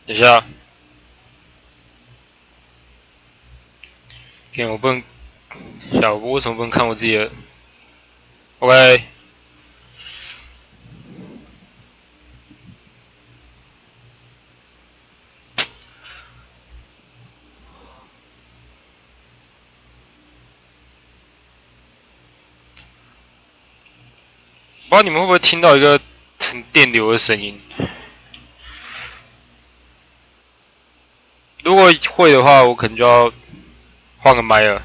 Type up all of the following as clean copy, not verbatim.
等一下，看我不能，小波为什么不能看我自己的 ？OK。不知道你们会不会听到一个很电流的声音？如果会的话，我可能就要换个麦了。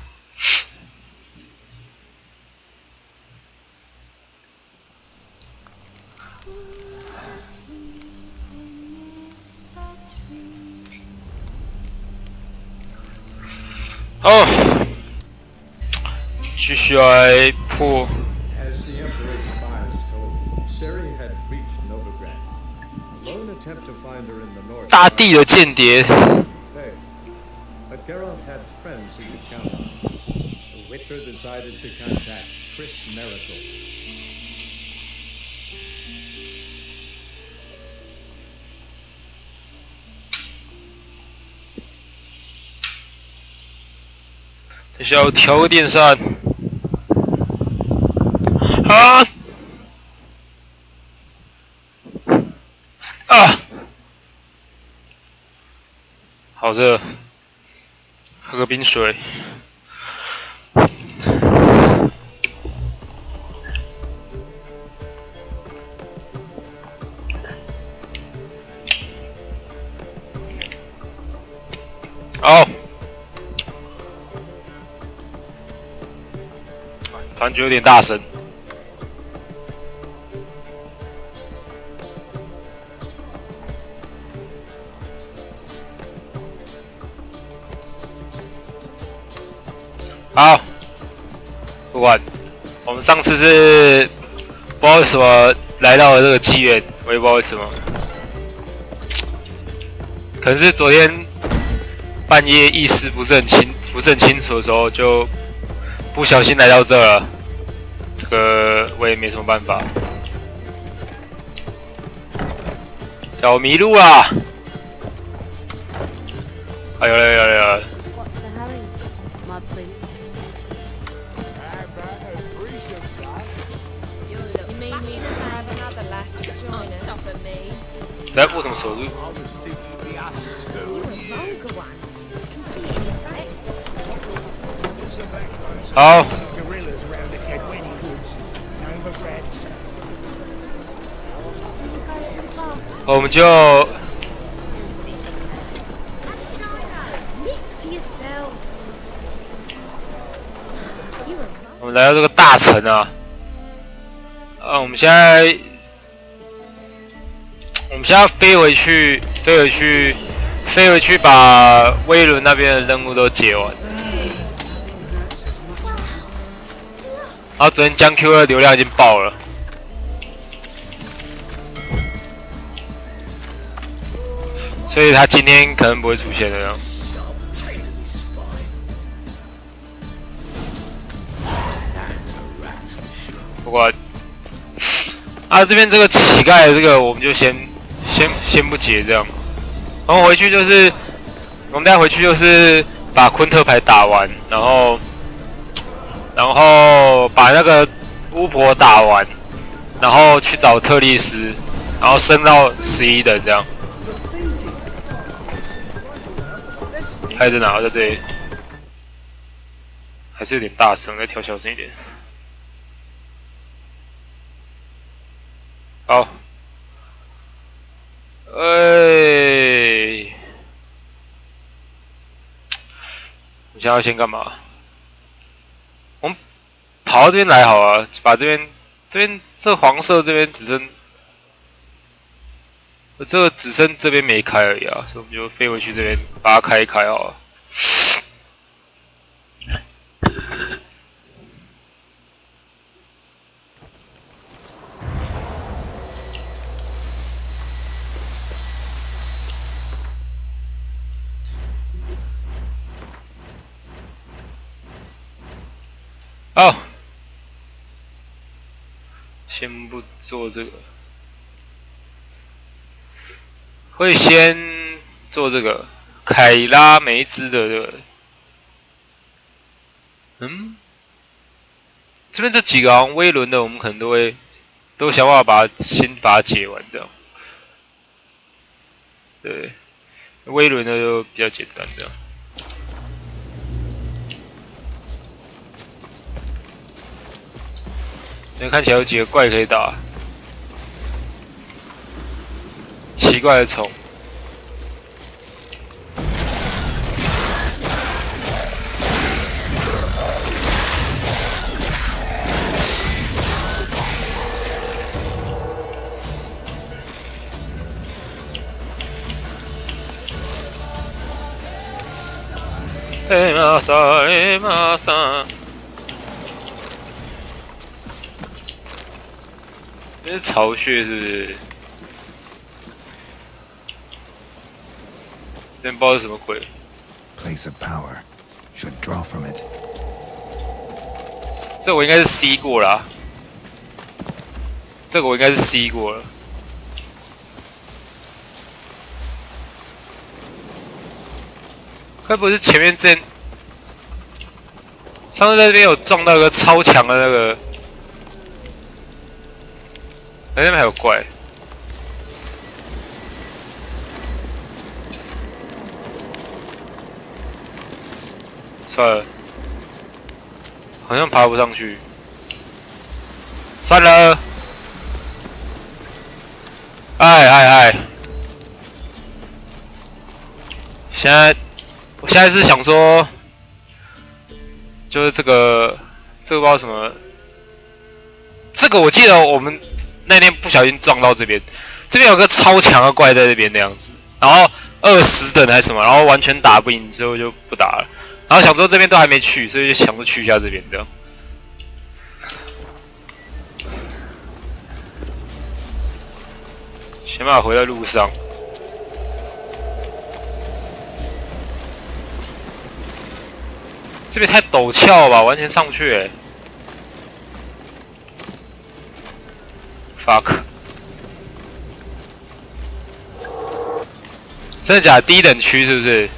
哦，继续来破。大地的间谍。等一下，我调个电扇。啊！啊！好热，喝个冰水。好。感觉有点大声。好，不管，我们上次是不知道为什么来到了这个妓院，我也不知道为什么，可能是昨天半夜意识不是很清楚的时候，就不小心来到这了。这个我也没什么办法。叫我迷路啊！哎，有了有了有了。来，为什么手入？好。我们就我们来到这个大城啊，我们现在飞回去，把威伦那边的任务都解完。然后昨天江 Q 的流量已经爆了。所以他今天可能不会出现的样。不管，这边这个乞丐的这个我们就先不解这样。然后回去就是，我们待会回去就是把昆特牌打完，然后把那个巫婆打完，然后去找特丽斯，然后升到11等这样。开在哪？在这里，还是有点大声，再调小声一点。好，我现在要先干嘛？我们跑到这边来好啊，把这黄色这边只剩，这个只剩这边没开而已啊，所以我们就飞回去这边把它开一开好了。好， 先不做这个。会先做这个凯拉梅兹的这个，这边这几个好像威伦的，我们可能都想办法先把它解完这样。对，威伦的就比较简单这样。因为看起来有几个怪可以打，奇怪的虫。哎妈啥，哎妈啥。这是巢穴是不是？这边不知道是什么鬼。Place of power should draw from it. 这我应该是 C 过啦，这个我应该是 C 过了。该不会是前面上次在这边有撞到一个超强的那个？那边还有怪。算了，好像爬不上去。算了。哎！我现在是想说，就是这个不知道什么，这个我记得我们那天不小心撞到这边有个超强的怪在这边的样子，然后20等还是什么，然后完全打不赢，所以我就不打了。然后想说这边都还没去，所以就想说去一下这边这样。先把它回在路上。这边太陡峭了吧，完全上不去欸。fuck。真的假的？低等区是不是？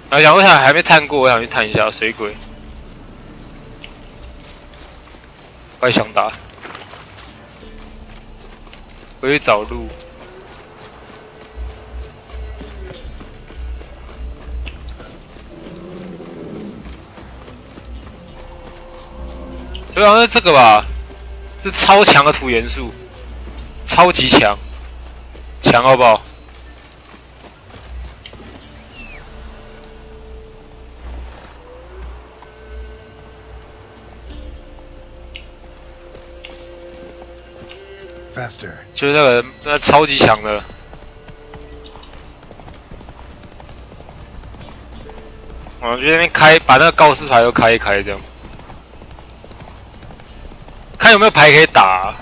我想还没探过，我想去探一下水鬼。我也想打，回去找路。对，好像是这个吧？是超强的土元素，超级强，强好不好？Faster. 就是那超级强的。我去那边把那个告示牌都开一开，这样，看有没有牌可以打。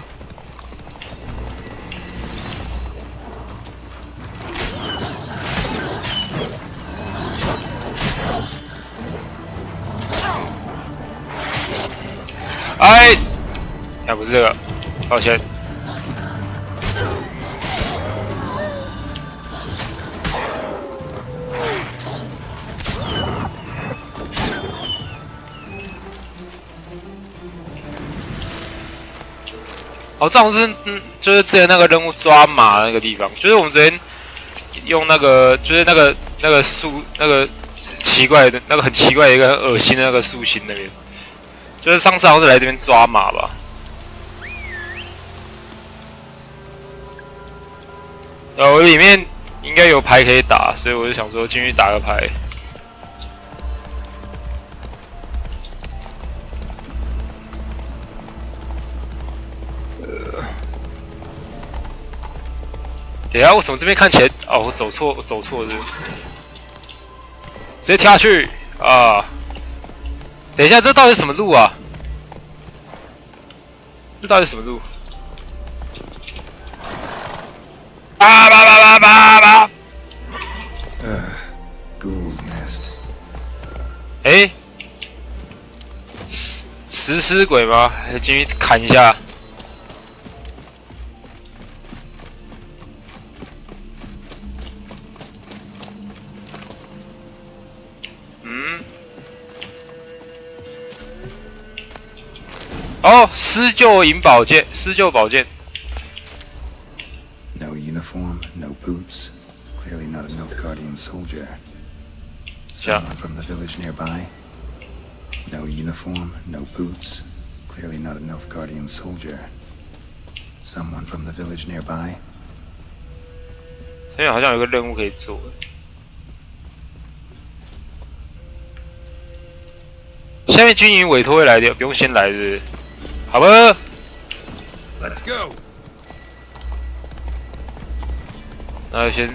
哎，不是这个，抱歉。哦，这好像是就是之前那个任务抓马那个地方，就是我们昨天用那个，就是那个树那个奇怪的那个很奇怪的一个很恶心的那个树心那边，就是上次好像是来这边抓马吧。我里面应该有牌可以打，所以我就想说进去打个牌。等一下，为什么这边看起来我走错了，直接跳下去啊！等一下，这到底是什么路啊？这到底是什么路？吧！ Ghoul's nest. 哎，食尸鬼吗？还是进去砍一下？哦，施救银宝剑，施救宝剑。 No uniform, no boots. Clearly not enough Guardian soldier. Someone from the village nearby? No uniform, no boots. Clearly not enough Guardian soldier. Someone from the village nearby? 这边好像有个任务可以做。下面军营委托会来的，不用先来是不是？好吧。Let's go. 那就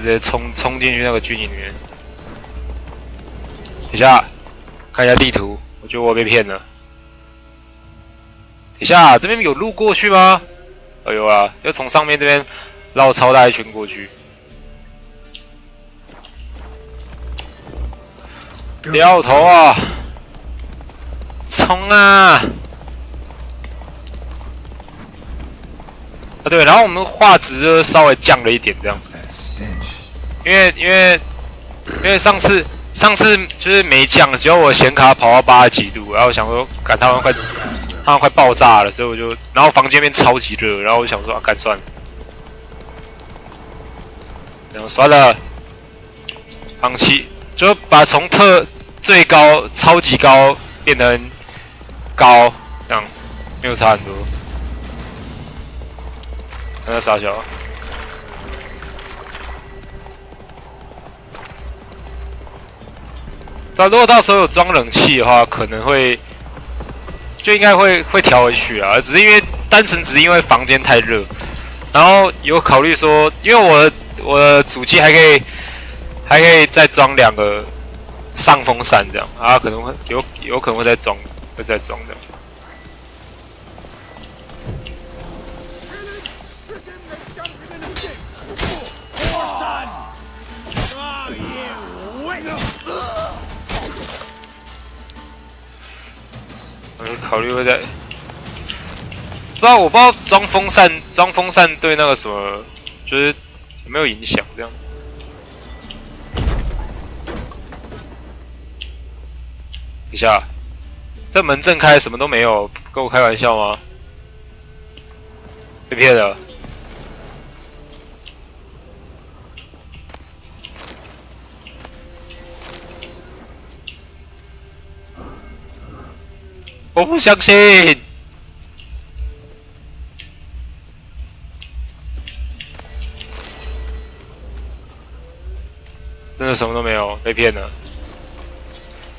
直接冲进去那个军营里面。等一下，看一下地图，我觉得我被骗了。等一下，这边有路过去吗？哦有啊，就从上面这边绕超大一圈过去。掉头啊！冲啊！啊对，然后我们画质就稍微降了一点这样， That stench. 因为上次就是没降，只有我显卡跑到80几度，然后我想说，赶他们快爆炸了，所以我就，然后房间变超级热，然后我想说，啊，干算了，然后算了，放弃，就把从最高超级高变成高，这样没有差很多。那傻小。但如果到时候有装冷气的话，可能会就应该会调回去啊，只是因为单纯只是因为房间太热，然后有考虑说，因为我的主机还可以再装2个上风扇这样啊，可能会有可能会再装的。我考虑会在，我不知道装风扇对那个什么，就是有没有影响这样。等一下，这门正开，什么都没有，跟我开玩笑吗？被骗了。我不相信！真的什么都没有，被骗了！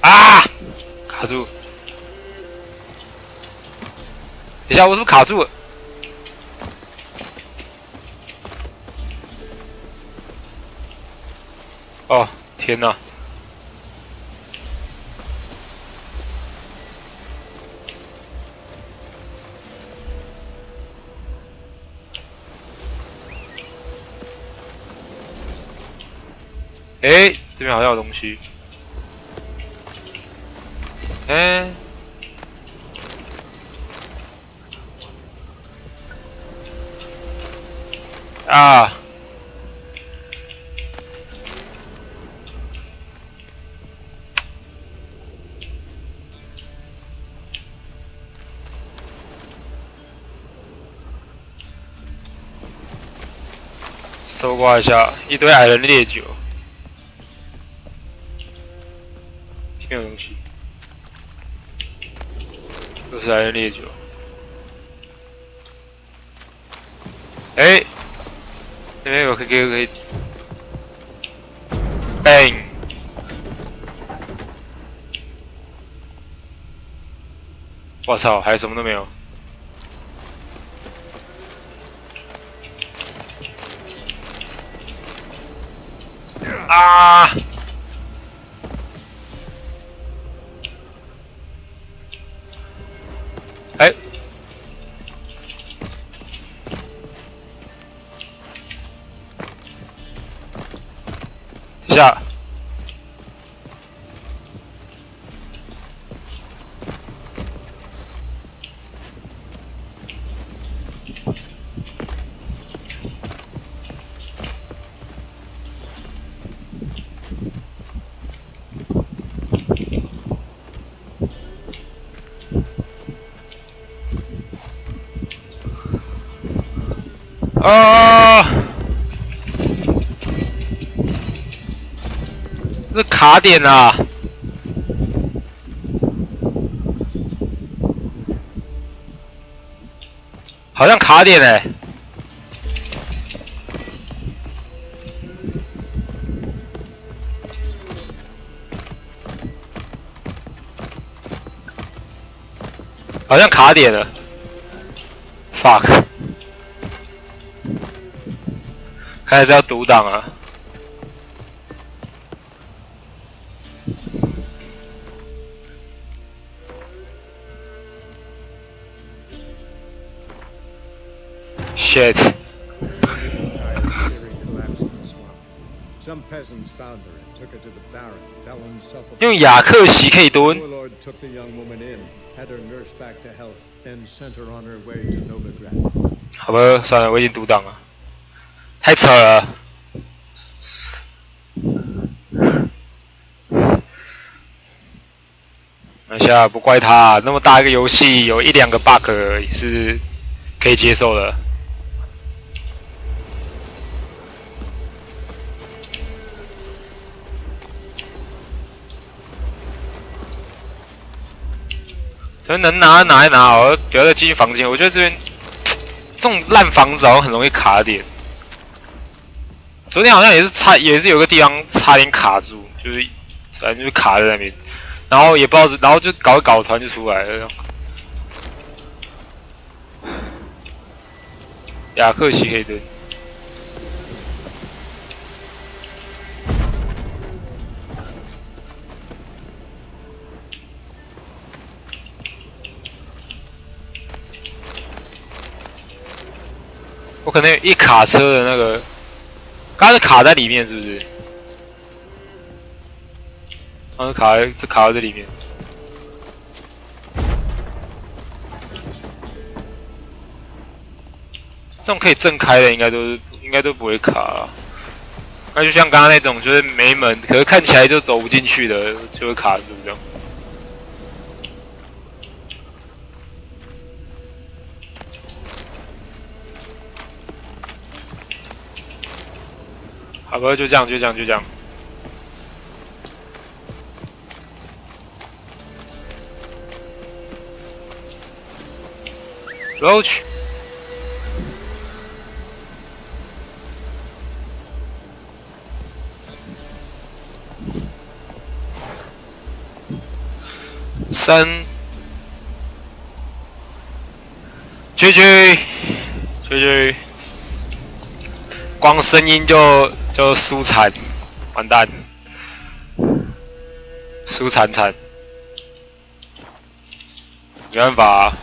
啊！卡住！等一下，我是不是卡住了？哦，天哪！哎，这边好像有东西。哎，啊！搜刮一下，一堆矮人烈酒。没有东西，又是矮人烈酒。哎，那边有可以 ，bang！ 我操，还什么都没有。啊！哎，等一下，啊！这卡点啊！好像卡点哎、欸。好像卡点了 ，fuck， 看来是要读档啊。shit。用雅克席可以蹲。好吧，算了，我已经读档了，太扯了。等一下，不怪他，那么大一个游戏，有一两个 bug 也是可以接受的。所以能拿拿一拿好，不要再进房间。我觉得这边这种烂房子好像很容易卡点。昨天好像也是有个地方差点卡住，就是反正就是卡在那边，然后也不知道，然后就搞一搞，突然就出来了。雅克西可以蹲。我可能有一卡车的那个，刚刚是卡在里面是不是？刚刚卡在这里面。这种可以正开的应该都不会卡啊。那就像刚刚那种就是没门，可是看起来就走不进去的，就会卡住这样。好吧，就这样。Roach。3。GG。光声音就输惨，完蛋，输惨，没办法啊，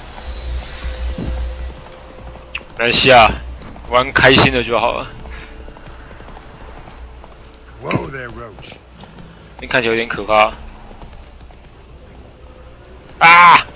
没关系啊，玩开心的就好了。你看起来有点可怕。啊！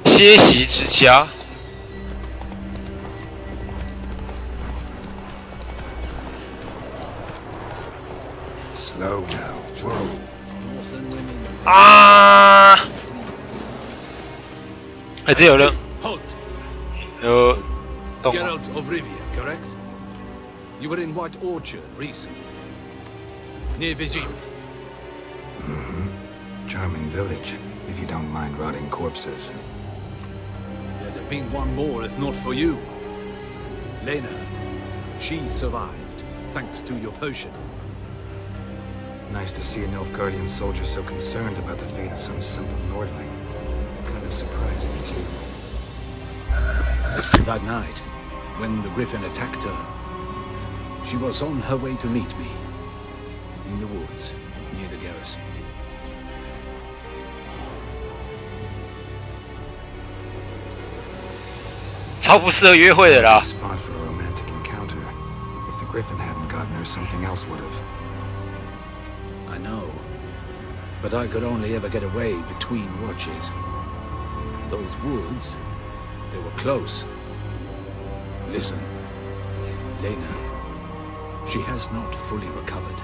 歇息之家。啊！哎，这有人有动。Geralt of Rivia, correct? You were in White Orchard recently, near Vizim. Charming village, if you don't mind rotting corpses. There'd have been one more if not for you. Lena, she survived, thanks to your potion. Nice to see a Nilfgaardian soldier so concerned about the fate of some simple Nordling. Kind of surprising, too. That night, when the Griffin attacked her, she was on her way to meet me. In the woods, near the garrison. Spot for a romantic encounter. If the Griffin hadn't gotten there's something else would have. I know. But I could only ever get away between watches. Those woods, they were close. Listen, Lena, she has not fully recovered.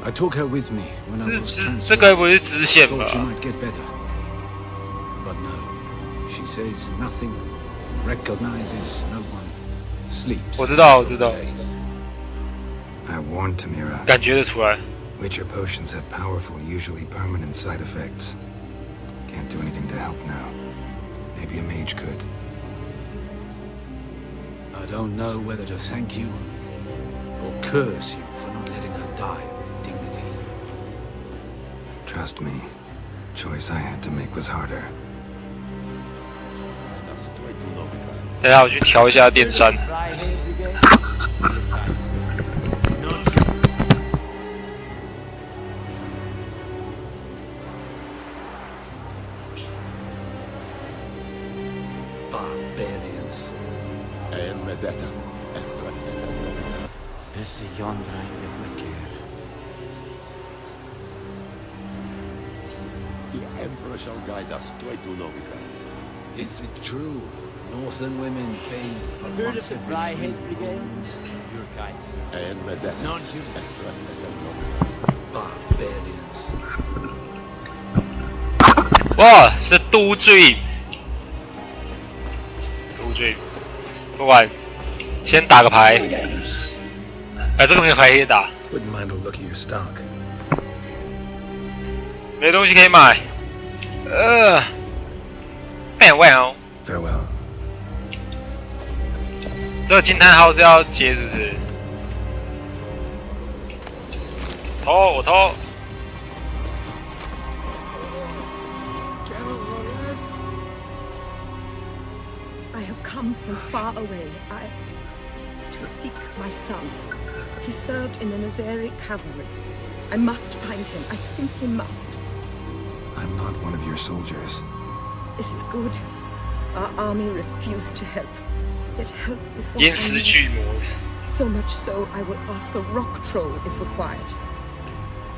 I took her with me when I was 这该不 transferred. 是支线 Thought she 吧？ might get better. But no, she says nothing, recognizes no one, sleeps. 我知道，我 most 知 of 道， the day. I warned Tamira. 感觉得出来。 Witcher potions have powerful, usually permanent side effects. Can't do anything to help now. Maybe a mage could. I don't know whether to thank you or curse you for not letting her die with dignity. Trust me, choice I had to make was harder. 等一下我去调一下电扇。 Barbarians. Esse yondra yepmekir. The Emperor shall guide us straight to Novigrad. Is it true? Northern women bathe but Heard of once the every Fry 3 Hate Brigade? moons. Your kind, sir. And Medetta. Non-human. Estrat es el Novigrad. Barbarians. 哇，是都罪，都罪，不管，先打个牌。哎，这个没有牌可以打， Wouldn't mind a look at your stock. 没东西可以买。farewell。 Farewell. 这个惊叹号是要接是不是？偷，我偷。 I have come from far away. To seek my son. He served in the Nazaric cavalry. I must find him. I simply must. I'm not one of your soldiers. This is good. Our army refused to help. Yet help is what 淹 I 死 need. 巨魔。 So much so, I will ask a rock troll if required.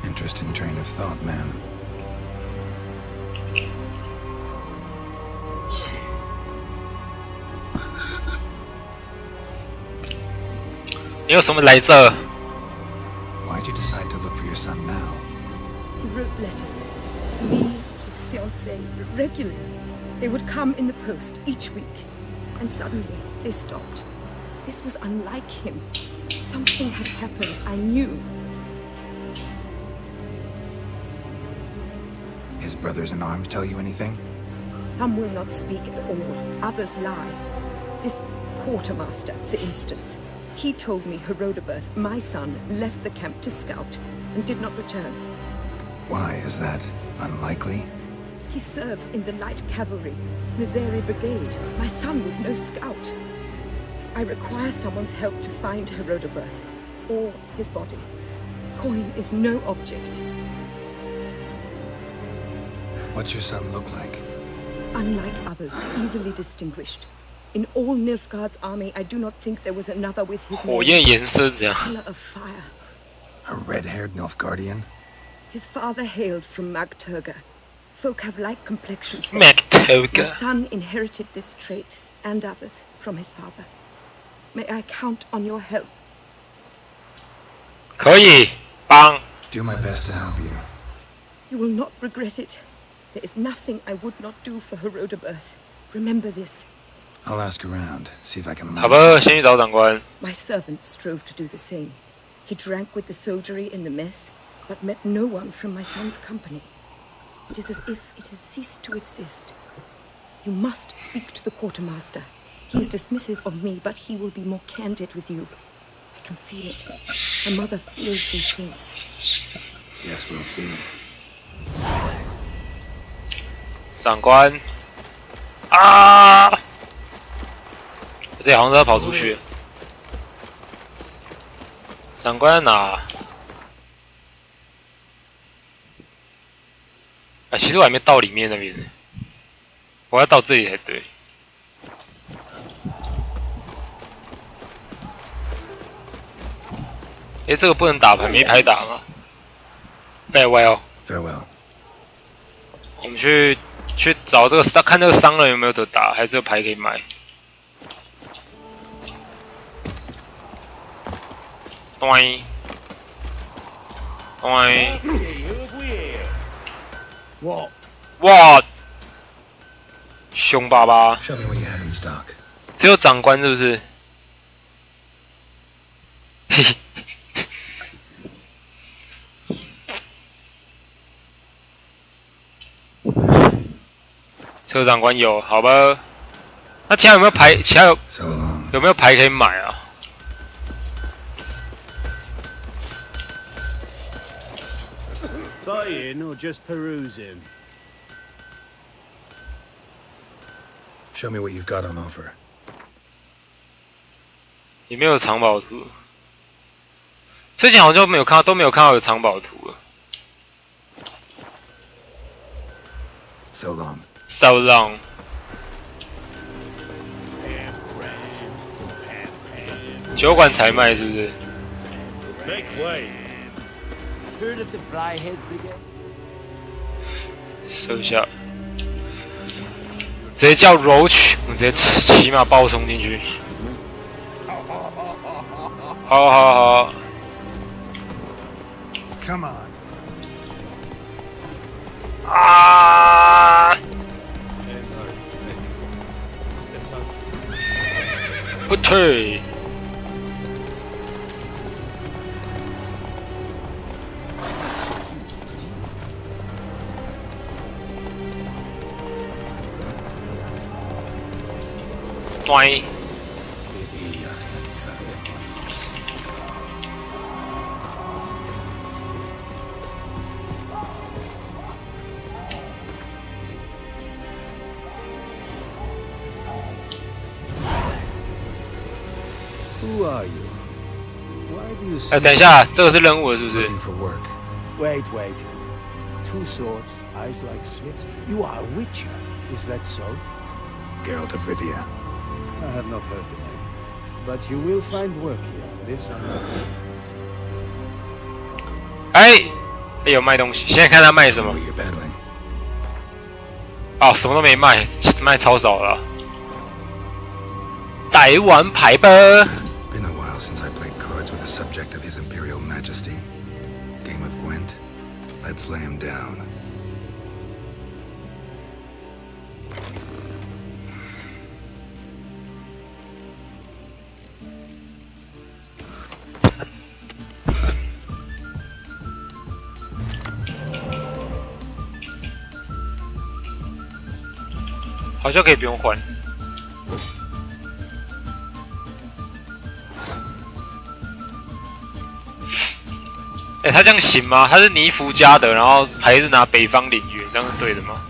Interesting train of thought, man. 你有什么来这？ Why'd you decide to look for your son now? He wrote letters to me, to his fiancée, regularly. They would come in the post each week. And suddenly, they stopped. This was unlike him. Something had happened, I knew. His brothers in arms tell you anything? Some will not speak at all, others lie. This quartermaster, for instance, he told me Herodoberth, my son, left the camp to scout and did not return. Why is that unlikely? He serves in the light cavalry, Nazari Brigade. My son was no scout. I require someone's help to find Herodoberth, or his body. Coin is no object. What's your son look like? Unlike others, easily distinguished. In all Nilfgaard's army, I do not think there was another with his 火焰 name. 颜色是这样。 Color of fire. A red-haired Nilfgaardian? His father hailed from Magturga. Folk have like complexions. My MacToga。 son inherited this trait, and others, from his father. May I count on your help? 可以帮。 Do my best to help you. You will not regret it. There is nothing I would not do for Herodoberth. Remember this. I'll ask around, see if I can 好 learn 吧， something. 先去找长官。 My servant strove to do the same. He drank with the soldiery in the mess, but met no one from my son's company. It is as if it has ceased to exist. You must speak to the quartermaster. He is dismissive of me, but he will be more candid with you. I can feel it. My mother feels these things. Guess we'll see. 长官。啊！这好像是要跑出去。长官在哪？啊，其实我还没到里面那边呢，我要到这里才对。哎，这个不能打牌，没牌打吗 ？Farewell。 Farewell. 我们去找这个商，看这个商人有没有得打，还是这个牌可以买。对，对，哇，凶巴巴， Show me what you have in stock. 只有长官是不是？嘿嘿。车长官有，好吧？那其他有没有牌？其他 So long. 有没有牌可以买啊？ Buying or just perusing? Show me what you've got on offer. 里面有藏宝图，最近好像都没有看到有藏宝图了。 So long. So long。 酒馆才卖是不是？ Make way. Heard of the Flyhead Brigade? 收一下，直接叫 Roach， 我直接骑马暴冲进去。好好好。 Come on. 啊！不退。 对。Who are you? Why do you 哎，等一下，这个是任务了是不是？ Looking for work. Wait, wait. Two swords, eyes like slits. You are a witcher, is that so? Geralt of Rivia. I have not heard the name. But you will find work here, this I know. 哎，有卖东西，现在看他卖什么 What？ you're battling. 哦，什么都没卖，卖超少了。逮完牌吧。 Been a while since I played cards with a subject of His Imperial Majesty. Game of Gwent. Let's lay him down. 好像可以不用换。哎，他这样行吗？他是尼福加的，然后牌是拿北方领域，这样是对的吗？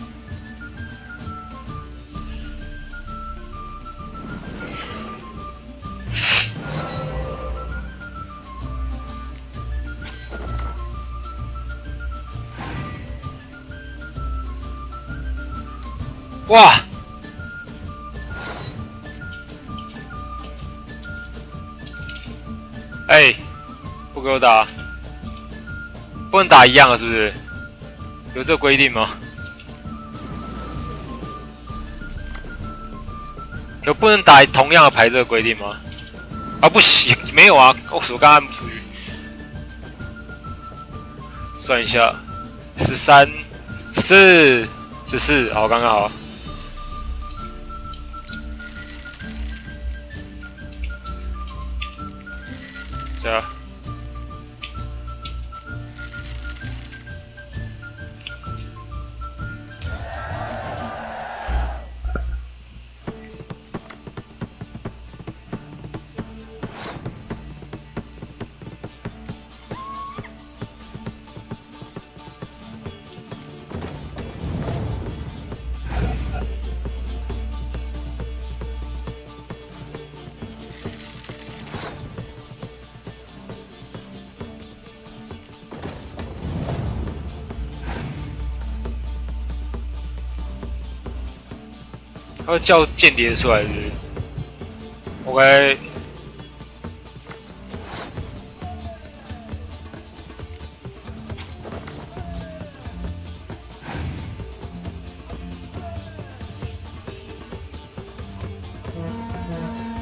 哇！哎，不给我打，不能打一样的，是不是？有这规定吗？有不能打同样的牌这个规定吗？啊，不行，没有啊，我刚按不出去。算一下，13、14，好，刚刚好。对啊。他会叫间谍出来是不是？我该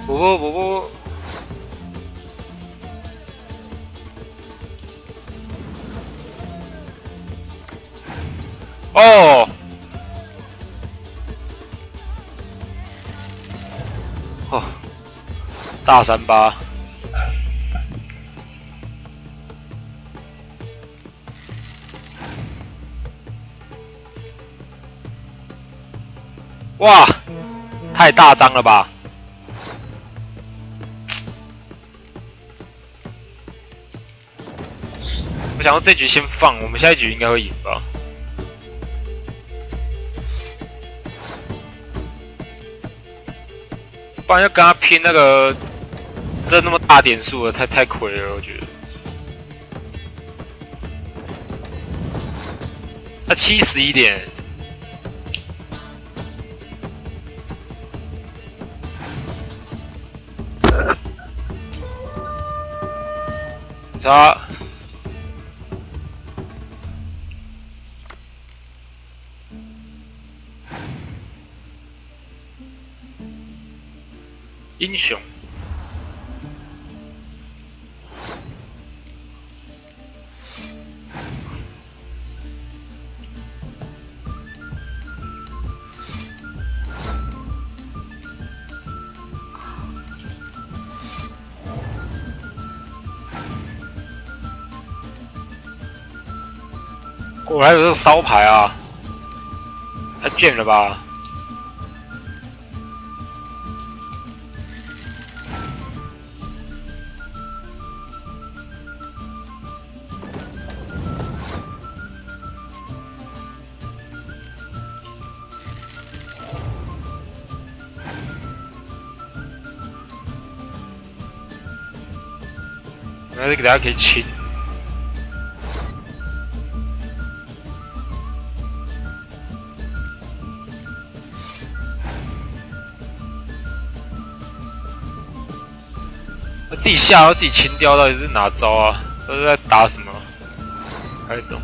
不。哦。哦，大38。哇，太大张了吧！我想要这局先放，我们下一局应该会赢吧。不然要跟他拼那个，这那么大点数了，太亏了，我觉得。他71点。差。英雄。我还有这个烧牌啊，太贱了吧！还是给大家可以清。自己下要自己清掉，到底是哪招啊？都是在打什么？不太懂。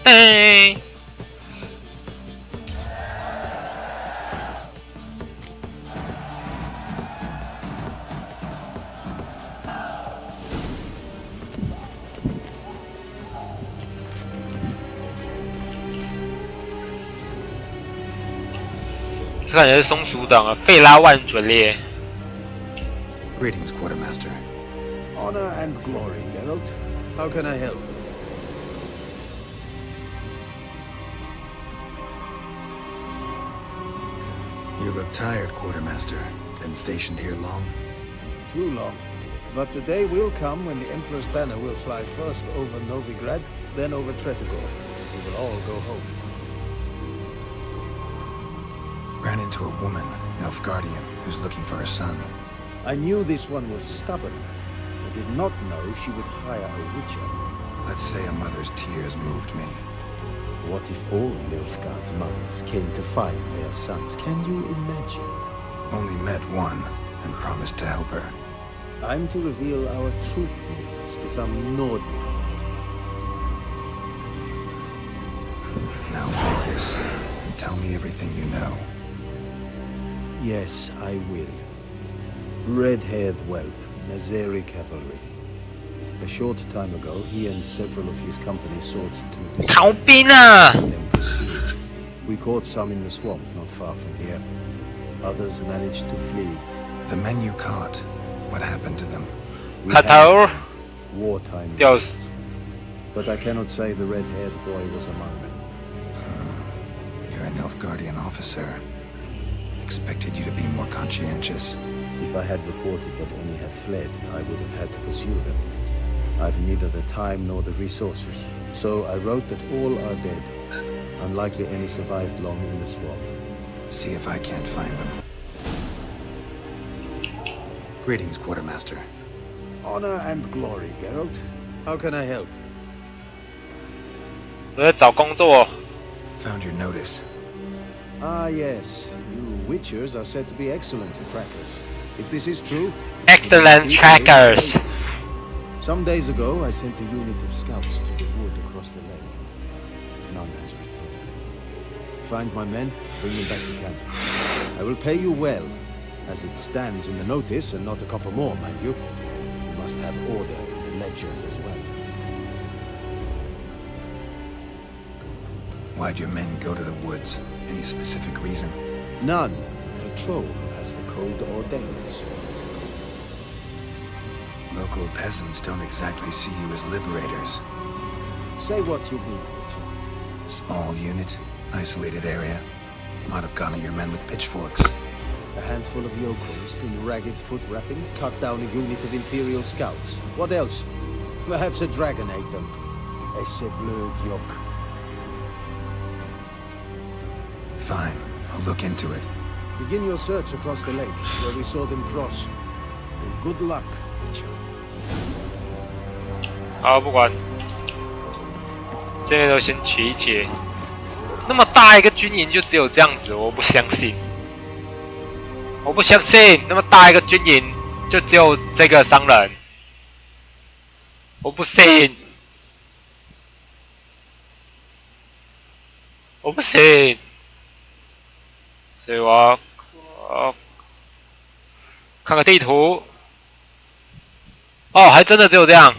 哎，这感觉是松鼠党啊，费拉万准列。Greetings, Quartermaster. Honor and glory, Geralt. How can I help? You look tired, Quartermaster. Been stationed here long? Too long. But the day will come when the Emperor's banner will fly first over Novigrad, then over Tretigor. We will all go home. Ran into a woman, Nilfgaardian, who's looking for her son. I knew this one was stubborn. I did not know she would hire a witcher. Let's say a mother's tears moved me. What if all Nilfgaard's mothers came to find their sons? Can you imagine? Only met one and promised to help her. I'm to reveal our troop movements to some Nordling. Now focus and tell me everything you know. Yes, I will. Red-haired whelp, Nazeri cavalry. A short time ago, he and several of his company sought to逃兵啊！ them pursue. We caught some in the swamp not far from here. Others managed to flee. The men you caught, what happened to them? We 卡头 had wartime 吊 battles, 死。 but I cannot say the red-haired boy was among them. You're a Nilfgaardian officer. Expected you to be more conscientious. If I had reported that any had fled, I would have had to pursue them. I've neither the time nor the resources. So I wrote that all are dead. Unlikely any survived long in the swamp. See if I can't find them. Greetings, Quartermaster. Honor and glory, Geralt. How can I help? 我在找工作。 Found your notice. Ah, yes. You Witchers are said to be excellent trackers. If this is true... Excellent trackers. Some days ago, I sent a unit of scouts to the wood across the lake. None has returned. Find my men, bring them back to camp. I will pay you well, as it stands in the notice, and not a couple more, mind you. You must have order in the ledgers as well. Why'd your men go to the woods? Any specific reason? None. Patrol, as the code ordains. Local peasants don't exactly see you as liberators. Say what you mean, Witcher. Small unit, isolated area. Might have gone at your men with pitchforks. A handful of yokels in ragged foot wrappings cut down a unit of Imperial scouts. What else? Perhaps a dragon ate them. Esse bleu yoke. Fine, I'll look into it. Begin your search across the lake, where we saw them cross. And good luck, Witcher. 好，不管，这边都先解一解。那么大一个军营就只有这样子，我不相信。我不相信那么大一个军营就只有这个商人，我不信，我不信。所以我要看个地图。哦，还真的只有这样，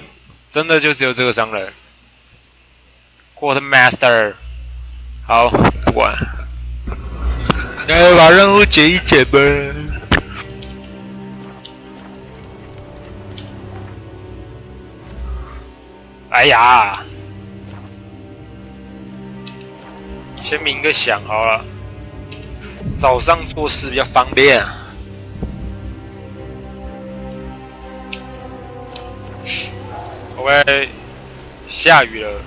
真的就只有这个商人。Quartermaster， 好，不管，来把任务解一解吧。哎呀，先鸣个响好了。早上做事比较方便啊。OK， 下雨了。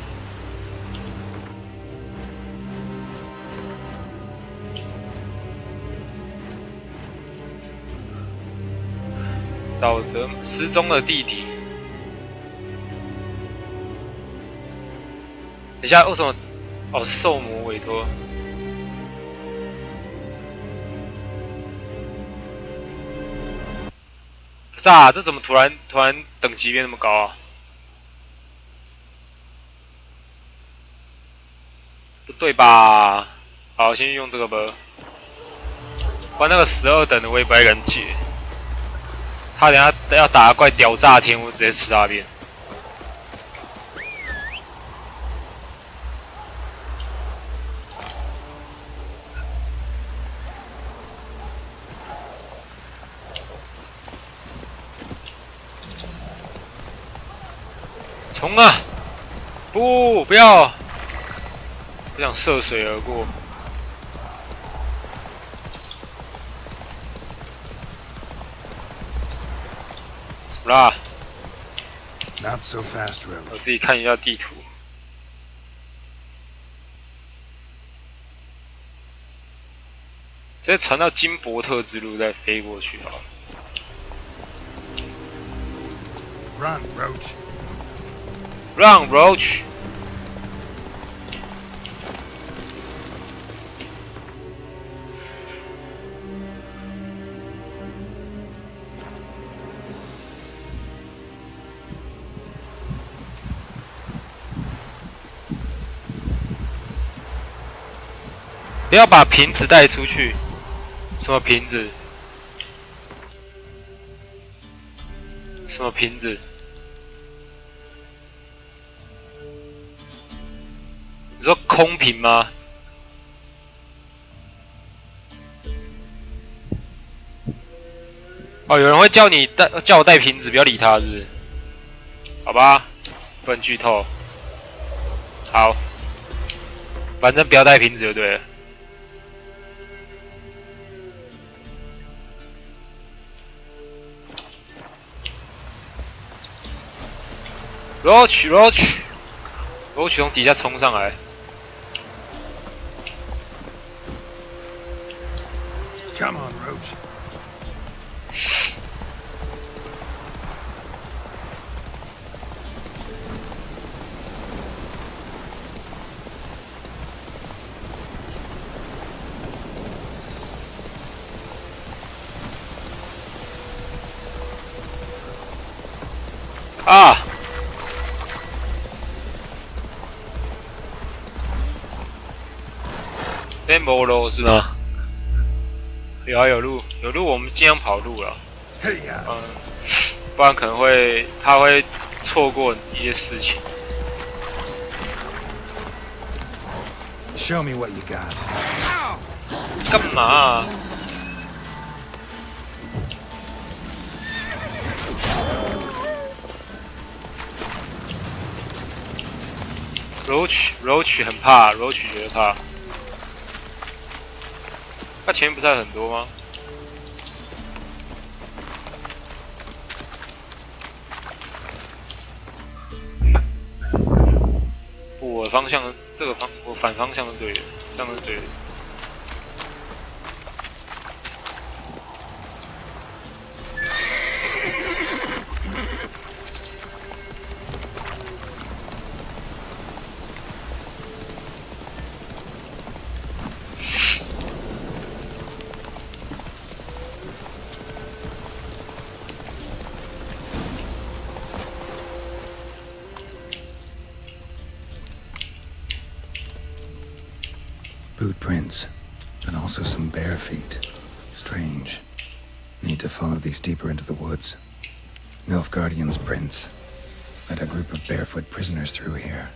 沼泽失踪的弟弟。等一下，为什么？哦，兽魔委托。不是啊，这怎么突然等级变那么高啊？不对吧？好，先用这个吧。不然那个12等的我也不太敢解。他等下要打怪屌炸天，我直接吃他遍。冲啊！不要！不想涉水而过。怎么啦？ Not so fast, 我 Roach. 自己看一下地图。直接传到金伯特之路，再飞过去好了。 Run, Roach. Run, Roach！ 不要把瓶子带出去。什么瓶子？什么瓶子？你说空瓶吗？哦，有人会叫我带瓶子，不要理他，是不是？好吧，不能剧透。好，反正不要带瓶子就对了。Roach 从底下冲上来。 Come on, Roach. 啊！变没路是吗？有路，我们尽量跑路了。不然可能会怕会错过一些事情。 Show me what you got. 干嘛啊？ Roach 很怕 ，Roach 觉得怕。他前面不是还有很多吗？我的方向我反方向是对的，这样是对的。 Boot prints, but also some bare feet. Strange. Need to follow these deeper into the woods. Nilfgaardian's prints. Led a group of barefoot prisoners through here.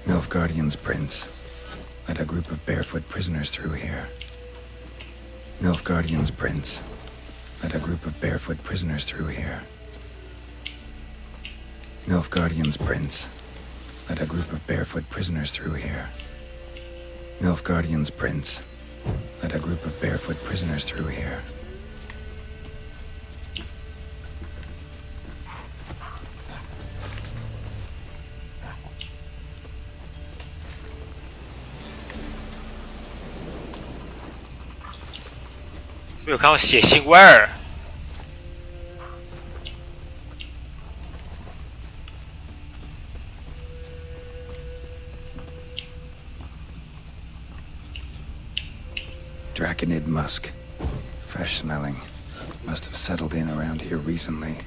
Nilfgaardian's prints. Led a group of barefoot prisoners through here. Nilfgaardian's prints. Led a group of barefoot prisoners through here. Nilfgaardian's prints. Led a group of barefoot prisoners through here. Nilfgaardian's prints led a group of barefoot prisoners through here. This 这边有看到血腥味儿。Draconid musk. Fresh smelling. Must have settled in around here recently.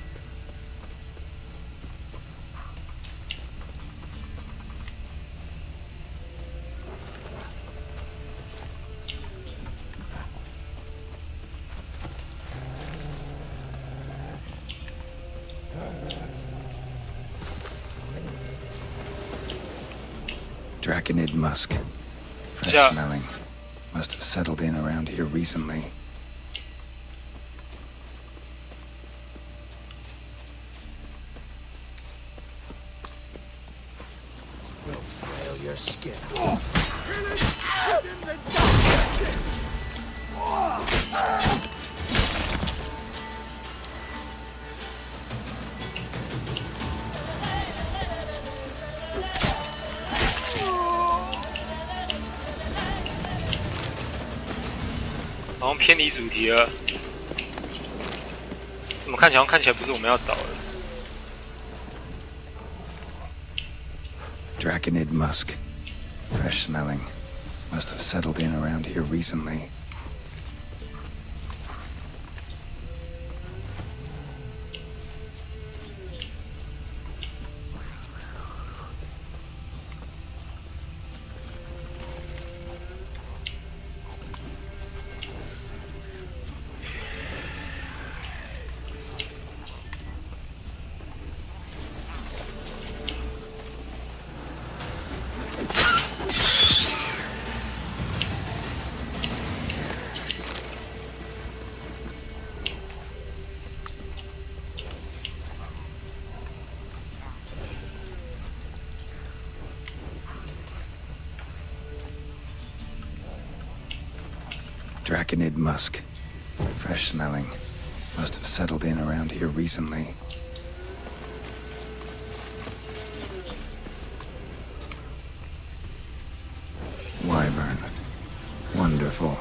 Draconid musk. Fresh Yeah. smelling. Must have settled in around here recently. We'll flail your skin. 好像偏离主题了。怎么看起来看起来不是我们要找的？ Draconid musk. Fresh smelling. Must have settled in around here recently. Draconid musk. Fresh smelling. Must have settled in around here recently. careful.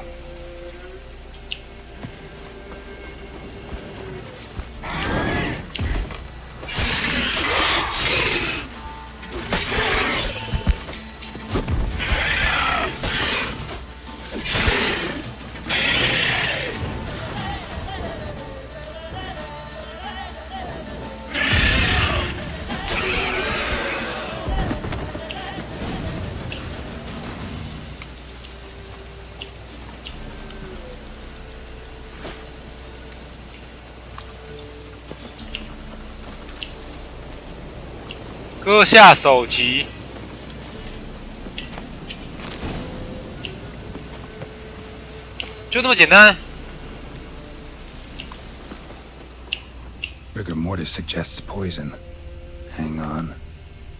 割下首级。就那么简单。 Rigor mortis suggests poison. Hang on.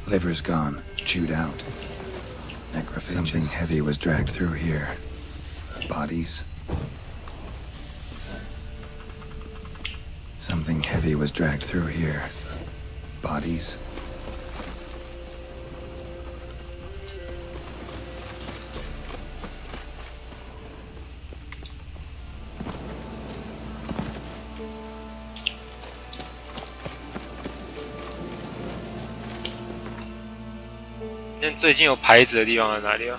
Liver's gone. Chewed out. Necrophages. Something heavy was dragged through here. Bodies. Something heavy was dragged through here. Bodies.最近有牌子的地方在哪里啊？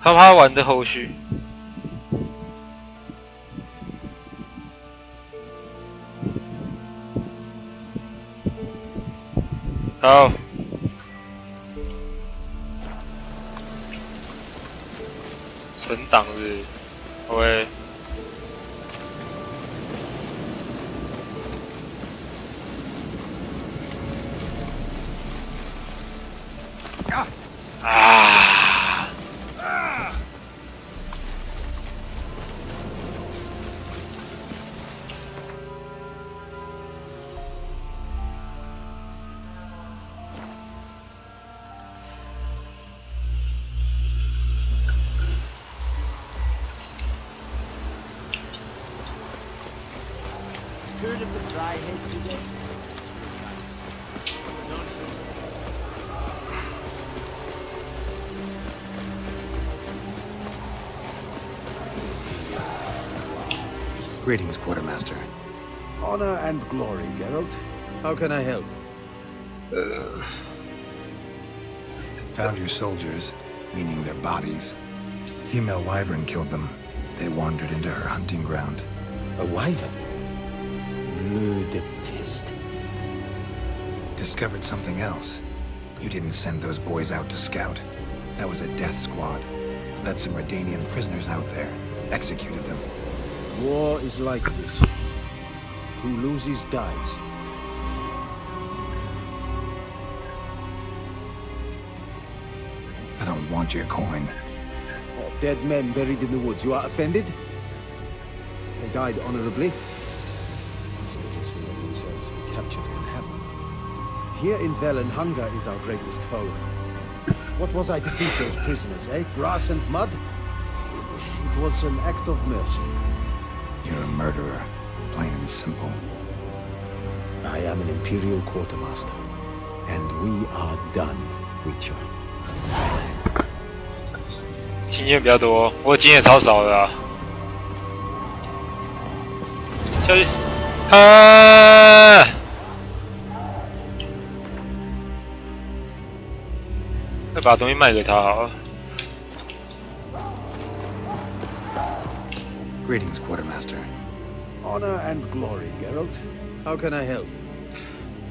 啪啪玩的后续。 好，存档日，OK。啊！ Heard of the fly head brigade? Greetings, Quartermaster. Honor and glory, Geralt. How can I help? Found your soldiers, meaning their bodies. Female wyvern killed them. They wandered into her hunting ground. A wyvern? Bleu de peste. Discovered something else. You didn't send those boys out to scout. That was a death squad. Led some Redanian prisoners out there. Executed them. War is like this. Who loses dies. I don't want your coin. Oh, dead men buried in the woods. You are offended? They died honorably. Soldiers who let themselves be captured can have them. Here in Velen, hunger is our greatest foe. What was I to feed those prisoners, eh? Grass and mud? It was an act of mercy. You're a murderer, plain and simple. I am an Imperial Quartermaster. And we are done, Witcher. 经验比较多，我经验超少的啊。下去，再把东西卖给他好了。 Greetings, Quartermaster. Honor and glory, Geralt. How can I help?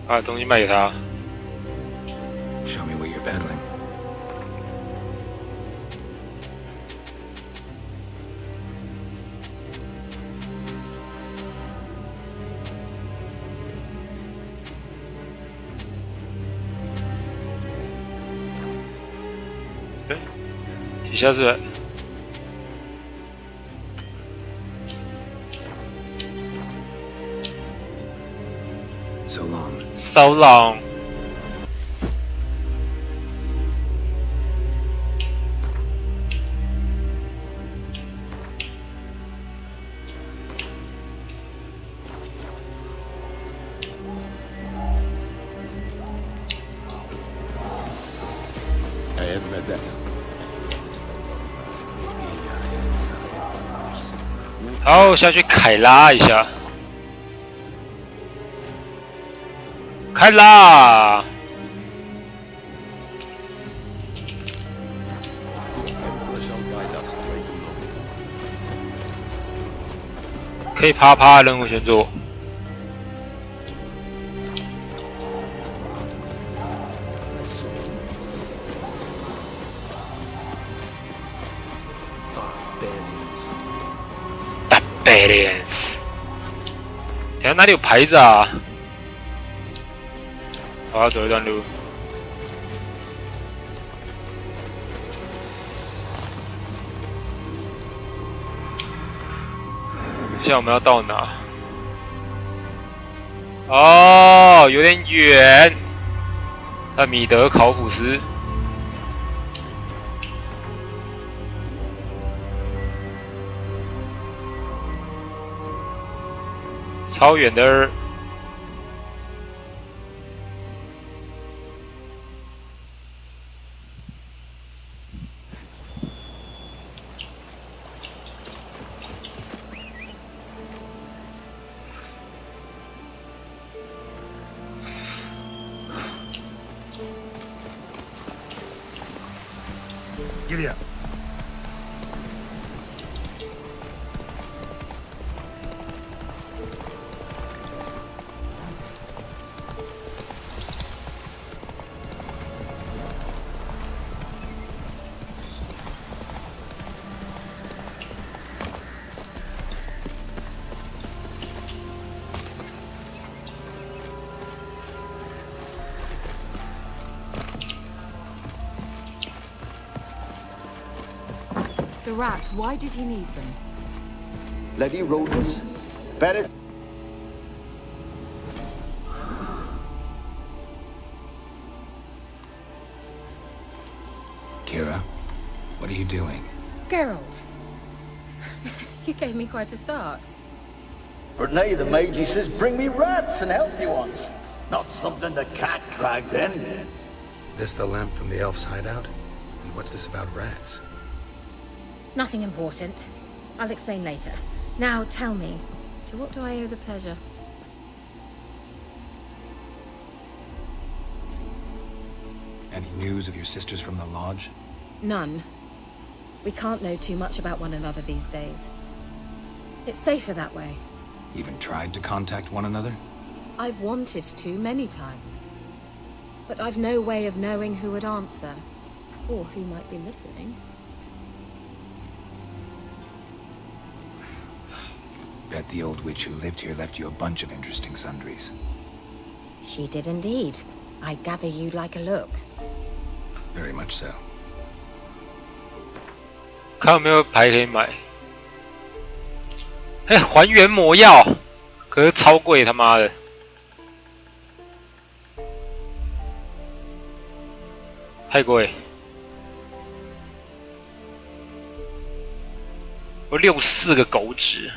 把东西卖给他。 Show me what you're peddling. OK， 底下是。So long. So long。好，下去凯拉一下。开啦！ Emperor shall guide us straight to Novi. 可以啪啪的任务先做。Barbarians。等下哪里有牌子啊？我要走一段路。现在我们要到哪？哦，有点远。那米德考普斯。超远的。Giddy up. The rats, why did he need them? Bloody rodents. Better. Kira, what are you doing? Geralt. You gave me quite a start. But now the Magi says bring me rats and healthy ones. Not something the cat dragged in. This the lamp from the elf's hideout? And what's this about rats? Nothing important. I'll explain later. Now tell me, to what do I owe the pleasure? Any news of your sisters from the lodge? None. We can't know too much about one another these days. It's safer that way. Even tried to contact one another? I've wanted to many times. But I've no way of knowing who would answer, or who might be listening. Bet the old witch who lived here left you a bunch of interesting sundries. She did indeed. I gather you'd like a look. Very much so. 看有没有牌可以买。哎，还原魔药，可是超贵，他妈的！太贵。我64个狗纸。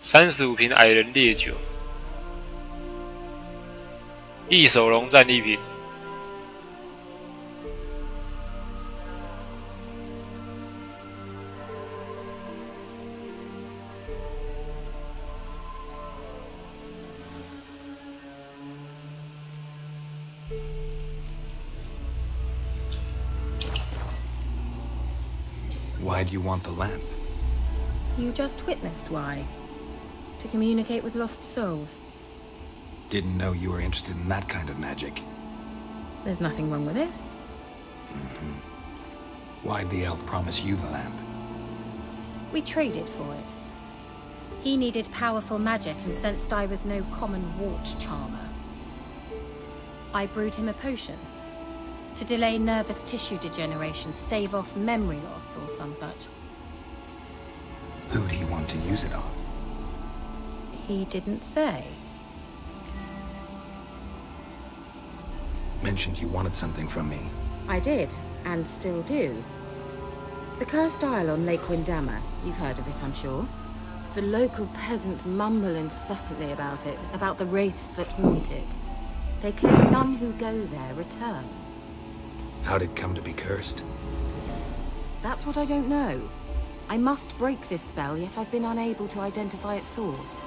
35瓶矮人烈酒，异手龙战利品，Why do you want the lamp? You just witnessed why. To communicate with lost souls. Didn't know you were interested in that kind of magic. There's nothing wrong with it. Why'd the elf promise you the lamp? We traded for it. He needed powerful magic and sensed I was no common wart charmer. I brewed him a potion. To delay nervous tissue degeneration, stave off memory loss or some such. Who'd he want to use it on? He didn't say. mentioned you wanted something from me. I did, and still do. The cursed isle on Lake Windammer. You've heard of it, I'm sure. The local peasants mumble incessantly about it, about the wraiths that haunt it. They claim none who go there return. How'd it come to be cursed? That's what I don't know. I must break this spell, yet I've been unable to identify its source.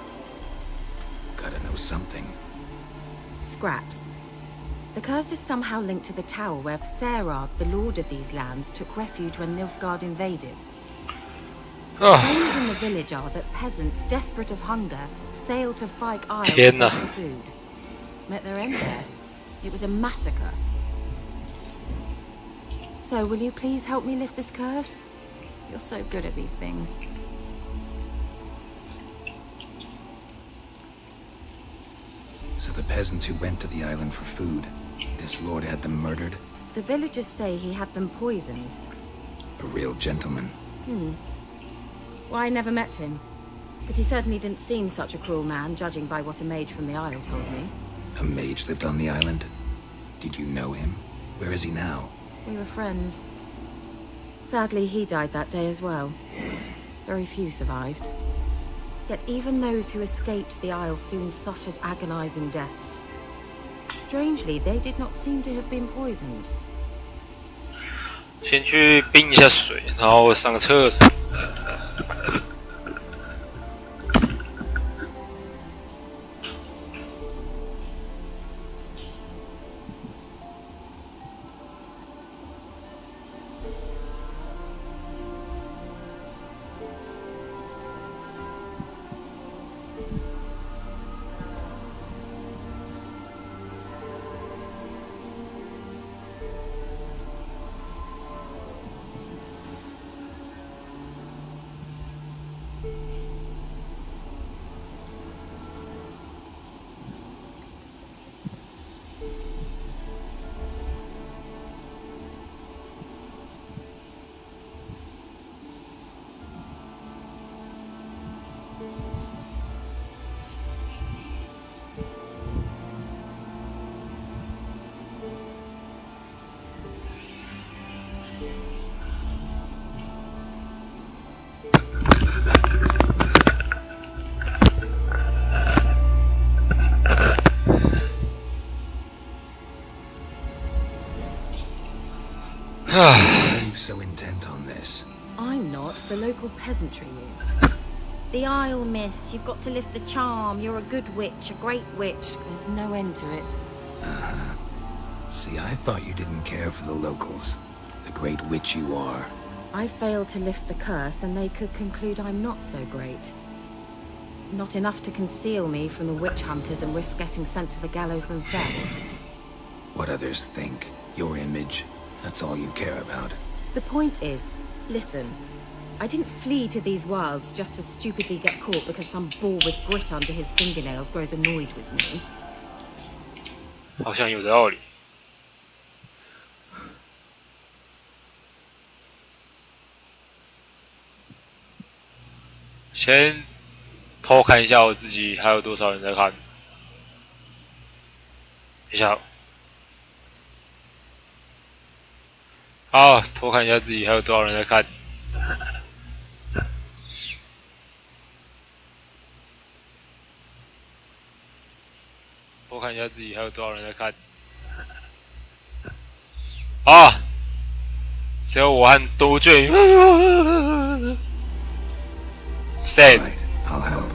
Gotta know something. Scraps. The curse is somehow linked to the tower where Serad, the lord of these lands, took refuge when Nilfgaard invaded. Claims in the village are that peasants, desperate of hunger, sailed to Fyke Isle to beg for food. Met their end there. It was a massacre. So, will you please help me lift this curse? You're so good at these things. So the peasants who went to the island for food, this lord had them murdered? The villagers say he had them poisoned. A real gentleman. Well, I never met him. But he certainly didn't seem such a cruel man, judging by what a mage from the Isle told me. A mage lived on the island? Did you know him? Where is he now? We were friends. Sadly, he died that day as well. Very few survived. Yet even those who escaped the Isle soon suffered agonizing deaths. Strangely, they did not seem to have been poisoned. 先去冰一下水，然后上个厕所。Why are you so intent on this? I'm not. The local peasantry is. The Isle, miss. You've got to lift the charm. You're a good witch, a great witch. There's no end to it. See, I thought you didn't care for the locals. The great witch you are. I failed to lift the curse, and they could conclude I'm not so great. Not enough to conceal me from the witch hunters and risk getting sent to the gallows themselves. What others think, your image, that's all you care about. The point is, listen, I didn't flee to these wilds just to stupidly get caught because some boar with grit under his fingernails grows annoyed with me. 好像有道理。先偷看一下我自己还有多少人在看。等一下，好，偷看一下自己还有多少人在看。偷看一下自己还有多少人在看。啊，只有我和多俊。Said. Right, I'll help.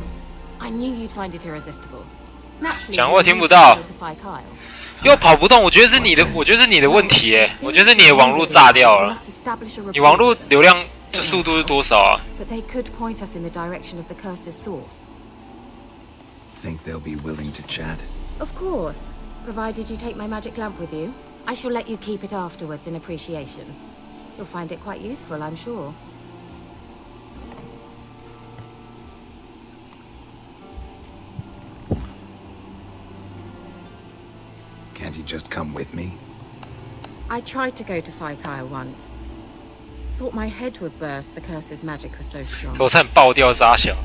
I knew you'd find it irresistible. Naturally, 讲话听不到，又跑不动。我觉得是你的问题耶，我觉得是你的网络炸掉了。你网络流量这速度是多少啊？ But they could point us in the direction of the curse's source. Think they'll be willing to chat? Of course, provided you take my magic lamp with you. I shall let you keep it afterwards in appreciation. You'll find it quite useful, I'm sure. Can't you just come with me? I tried to go to Fyke Isle once. Thought my head would burst, the curse's magic was so strong. 头差点爆掉傻小。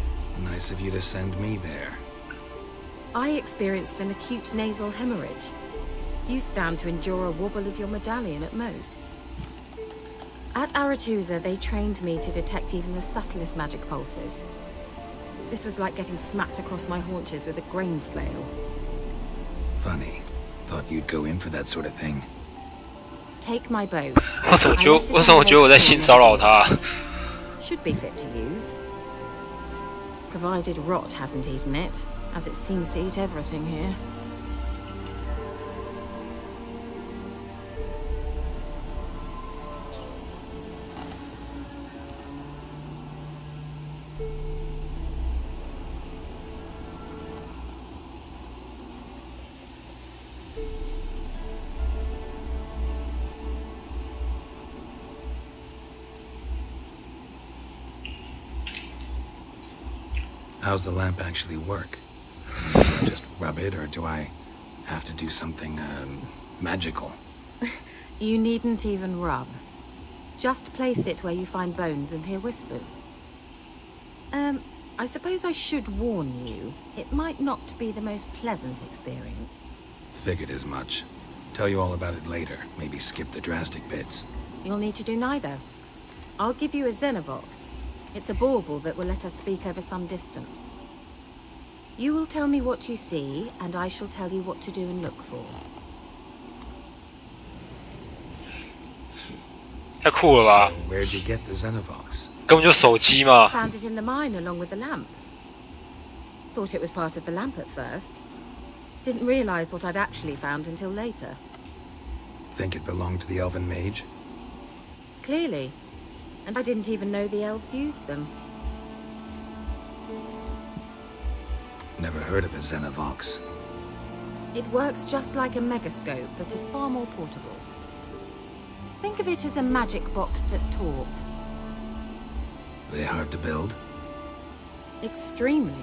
Nice of you to send me there. I experienced an acute nasal hemorrhage. You stand to endure a wobble of your medallion at most. At Aretusa, they trained me to detect even the subtlest magic pulses. This was like getting smacked across my haunches with a grain flail. Funny. Thought you'd go in for that sort of thing. Take my boat. 为什么我觉得我在性骚扰他？ Should be fit to use. Provided rot hasn't eaten it, as it seems to eat everything here. How's the lamp actually work? I mean, do I just rub it, or do I have to do something, magical? You needn't even rub. Just place it where you find bones and hear whispers. I suppose I should warn you. It might not be the most pleasant experience. Figured as much. Tell you all about it later. Maybe skip the drastic bits. You'll need to do neither. I'll give you a Xenovox. It's a bauble that will let us speak over some distance. You will tell me what you see, and I shall tell you what to do and look for. 太酷了吧！ So, where'd you get the Xenovox? 根本就手机嘛。 Found it in the mine along with the lamp. Thought it was part of the lamp at first. Didn't realize what I'd actually found until later. Think it belonged to the elven mage? Clearly. And I didn't even know the elves used them. Never heard of a Xenovox. It works just like a megascope, but is far more portable. Think of it as a magic box that talks. They hard to build? Extremely.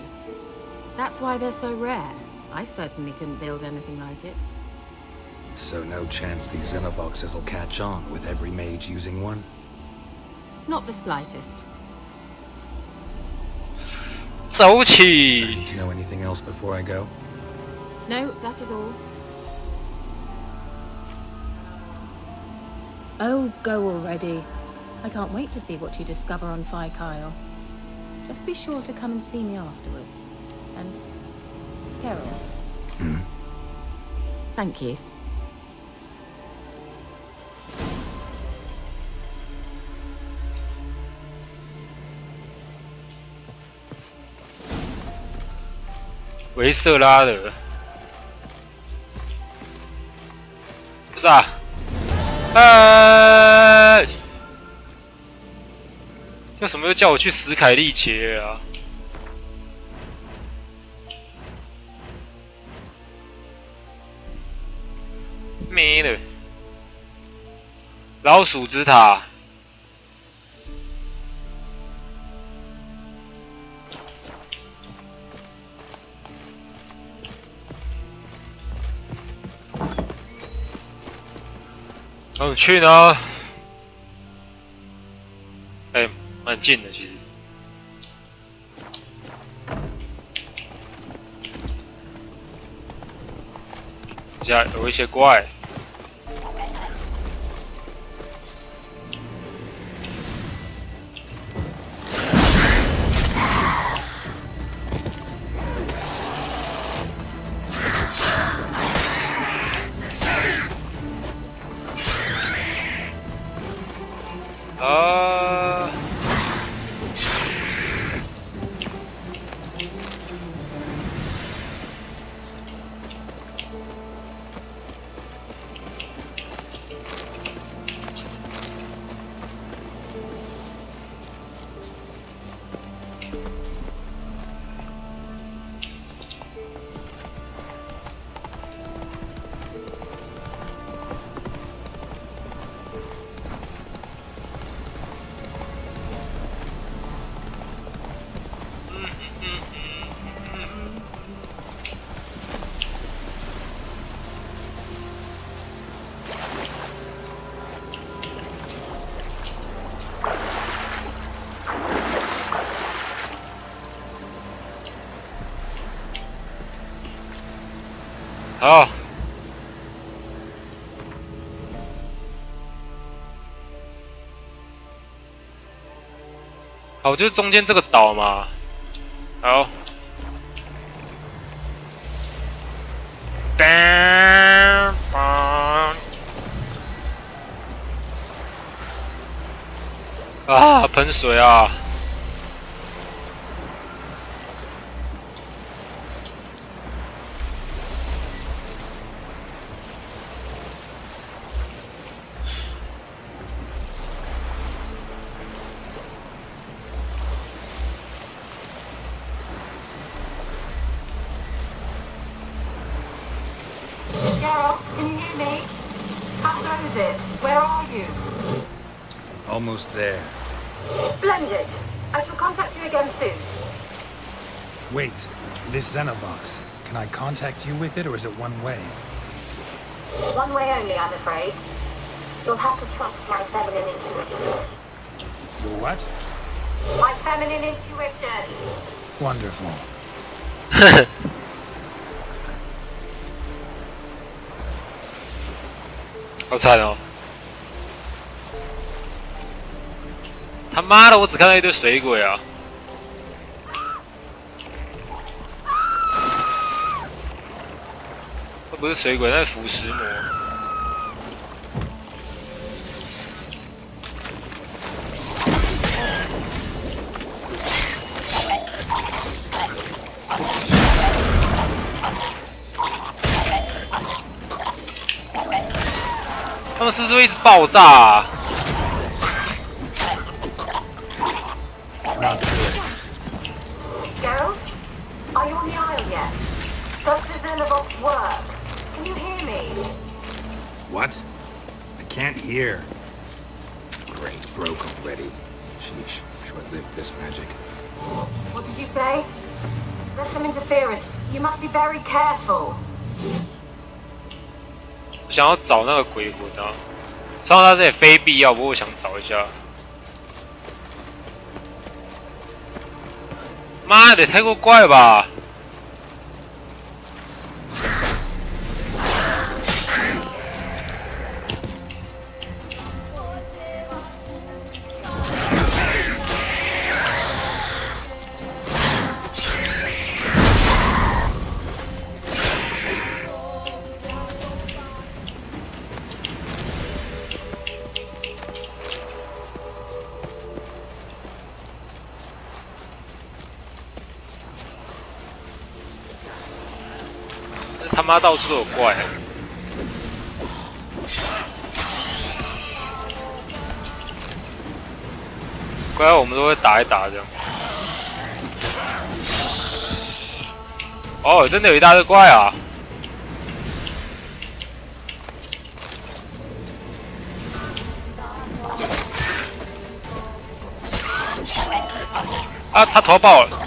That's why they're so rare. I certainly couldn't build anything like it. So no chance these Xenovoxes will catch on with every mage using one? Not the slightest. 走 I 起！ need to know anything else before I go? No, that is all. Oh, go already. I can't wait to see what you discover on Phi Kyle. Just be sure to come and see me afterwards. And Geralt. Thank you. 维瑟拉的，不是啊，为什么又叫我去史凯利节啊？没了，老鼠之塔。 然后去呢？哎，蛮近的其实。下有一些怪。好，好，就是中间这个岛嘛。好。bang bang 啊，喷水啊！Geralt, can you hear me? How goes it? Where are you? Almost there. Splendid. I shall contact you again soon. Wait, this Xenovox. Can I contact you with it, or is it one way? One way only, I'm afraid. You'll have to trust my feminine intuition. Your what? My feminine intuition. Wonderful. 好惨哦！他妈的，我只看到一堆水鬼啊！那不是水鬼，那是腐蚀魔。他们是不是会一直爆炸啊？ Geralt, are you on the isle yet? Does the Xenovox work? Can you hear me? What? I can't hear. Great, broke already. Sheesh, short-lived this magic. What did you say? There's some interference. You must be very careful. 我想要找那个鬼魂啊，知道他这也非必要，不过我想找一下。妈的，太过怪了吧！他妈到处都有怪、怪我们都会打一打这样。哦，真的有一大堆怪啊！啊，他头爆了。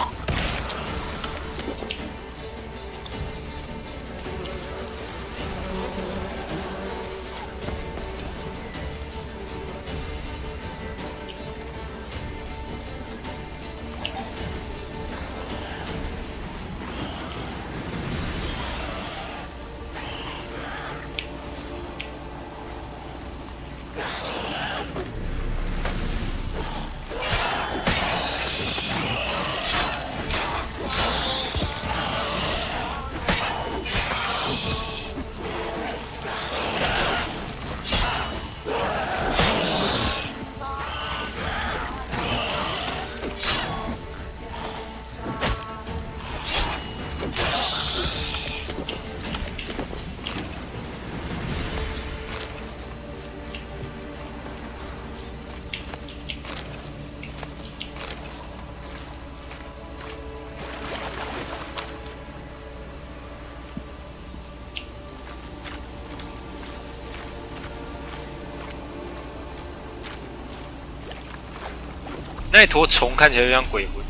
那一坨虫看起来就像鬼魂。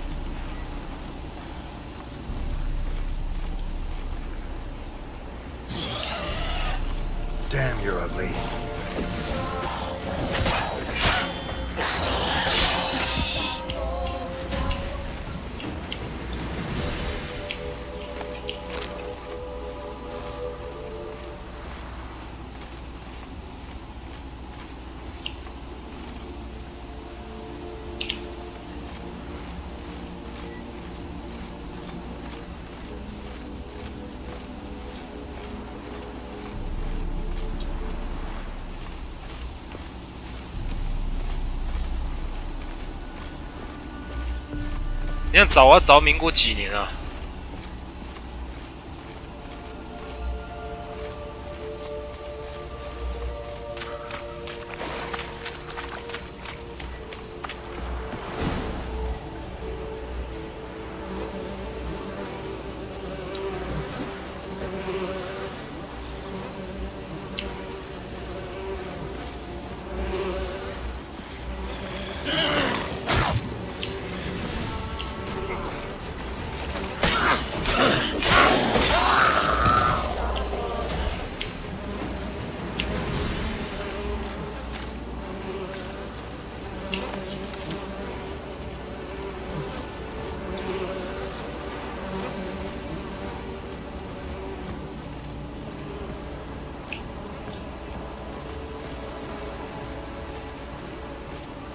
Damn, you're ugly. 你想找要找民国几年啊？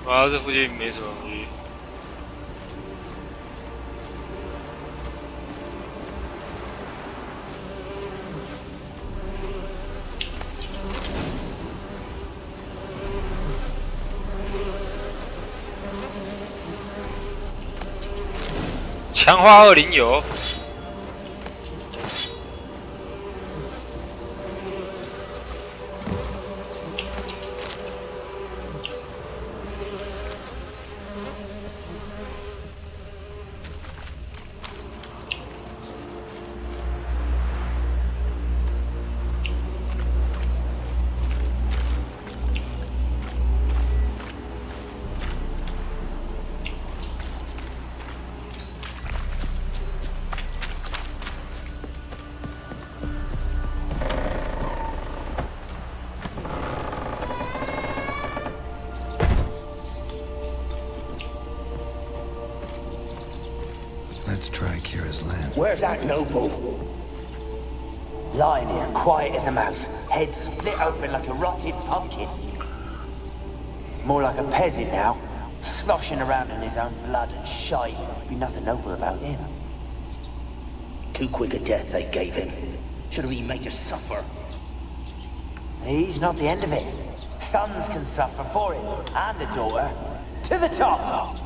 啊，这附近没什么东西。强化20油。Let's try Kira's lamp. Where's that noble? Lying here, quiet as a mouse, head split open like a rotted pumpkin. More like a peasant now, sloshing around in his own blood and shite. Be nothing noble about him. Too quick a death they gave him. Should have been made to suffer. He's not the end of it. Sons can suffer for him, and the daughter. To the top!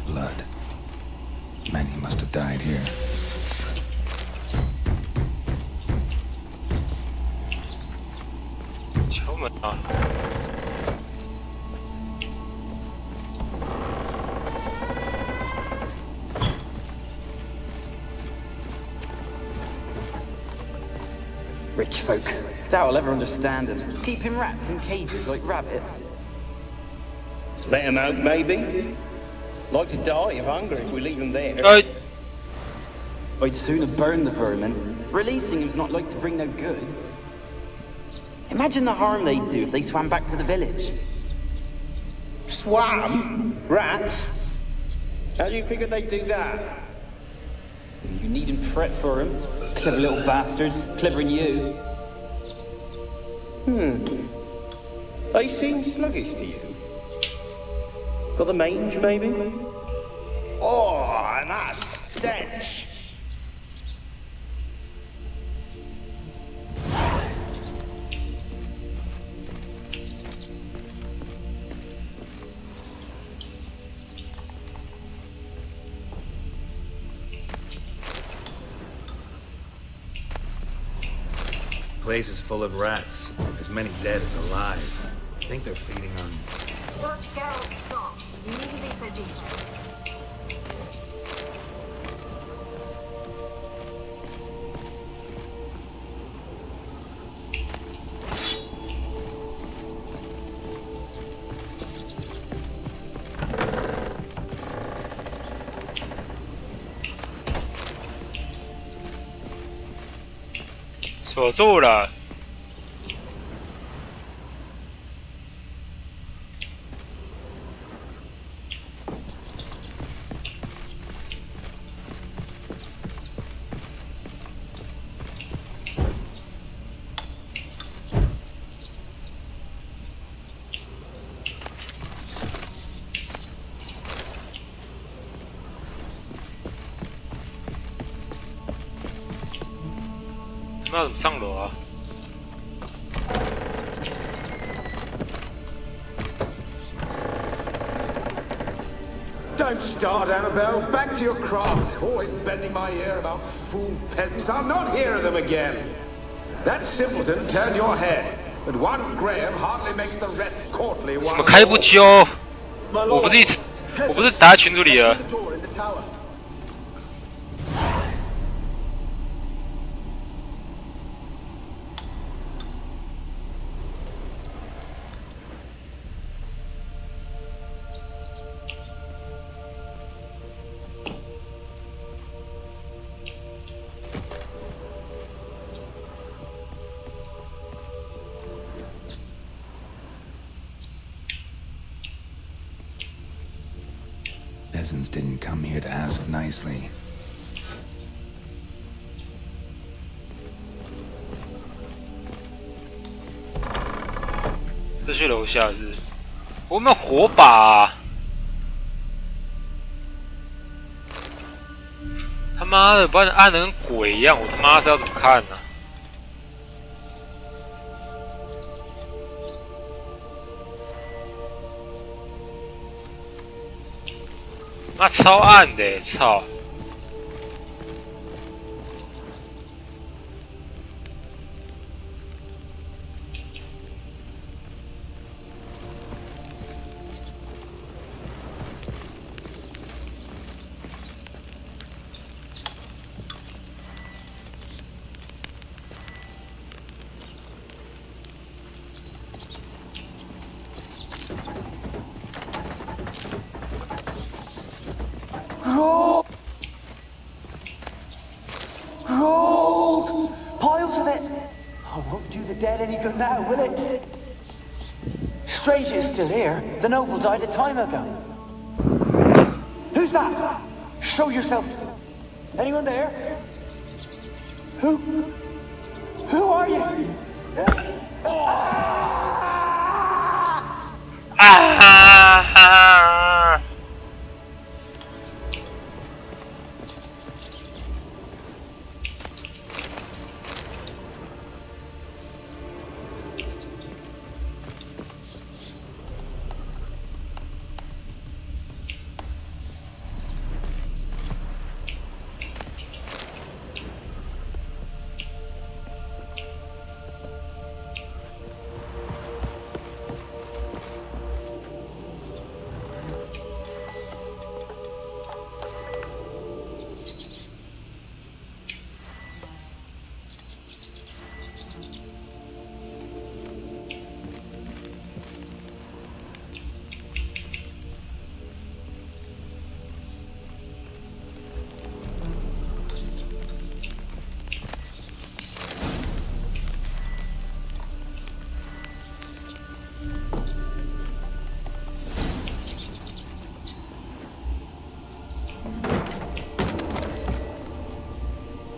Blood. Many must have died here. Rich folk. Doubt I'll ever understand them. Keeping rats in cages like rabbits. Let them out, maybe? Like to die of hunger if we leave them there. I'd sooner burn the vermin. Releasing them's not like to bring no good. Imagine the harm they'd do if they swam back to the village. Swam? Rats? How do you figure they'd do that? You needn't fret for them. Clever little bastards. Clever than you. They seem sluggish to you. Got the mange, maybe? Oh, and that stench! Place is full of rats. As many dead as alive. I think they're feeding on... Don't Geralt, stop. You need to be busy.锁住了。那要怎么上楼啊？ Don't start, Annabelle. Back to your craft. Always bending my ear about fool peasants. I'll not hear of them again. That simpleton turned your head, but one Graham hardly makes the rest courtly. 什么开不交？我不是打在群组里了。Peasants didn't come here to ask nicely. 这去楼下是？我没有火把、啊。他妈的，把你按得跟鬼一样，我他妈是要怎么看呢、啊？妈超暗的，操！Gold! Piles of it! Oh, won't do the dead any good now, will it? Strange it's still here. The noble died a time ago. Who's that? Show yourself. Anyone there? Who? Who are you?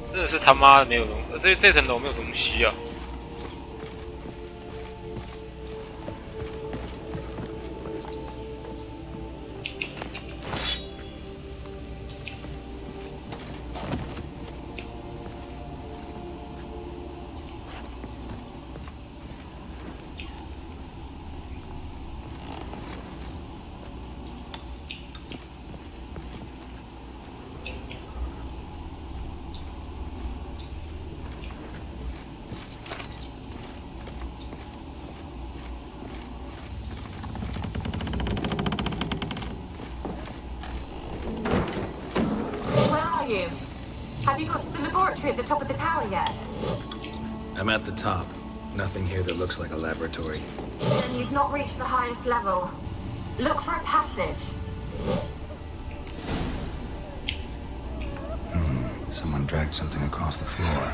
真的是他妈的没有东西，这层楼没有东西啊！Have you got to the laboratory at the top of the tower yet? I'm at the top. Nothing here that looks like a laboratory. Then you've not reached the highest level. Look for a passage. Someone dragged something across the floor.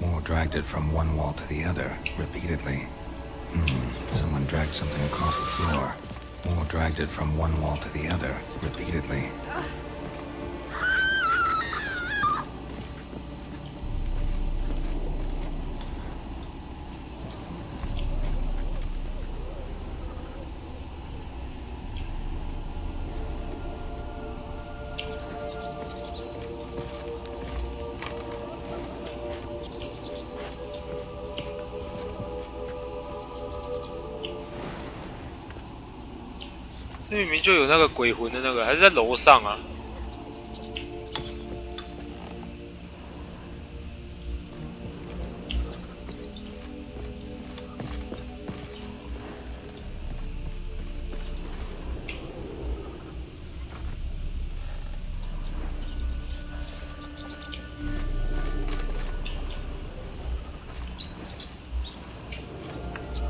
Or dragged it from one wall to the other, repeatedly. Someone dragged something across the floor. Or dragged it from one wall to the other, repeatedly. 这明明就有那个鬼魂的那个，还是在楼上啊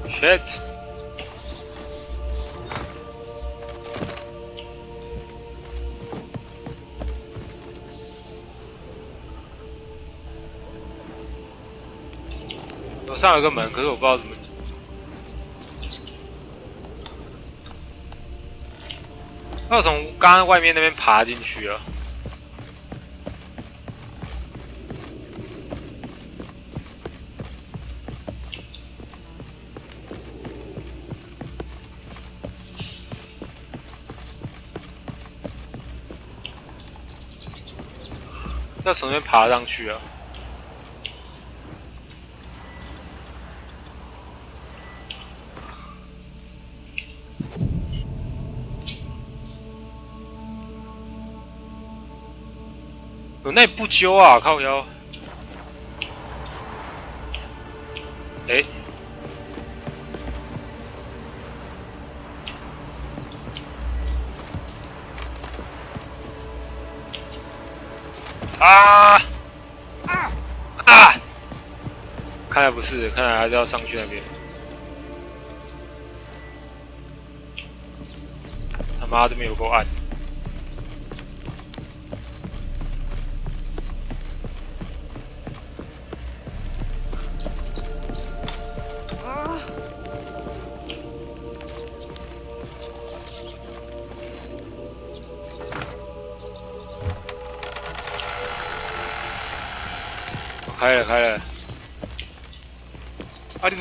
？Shit！ 楼上有个门，可是我不知道怎么。要从刚刚外面那边爬进去啊！要从那边爬上去啊！有那不揪啊，靠腰！哎、啊！看来不是，看来还是要上去那边。他妈这边有够暗。开了，开了！啊！对！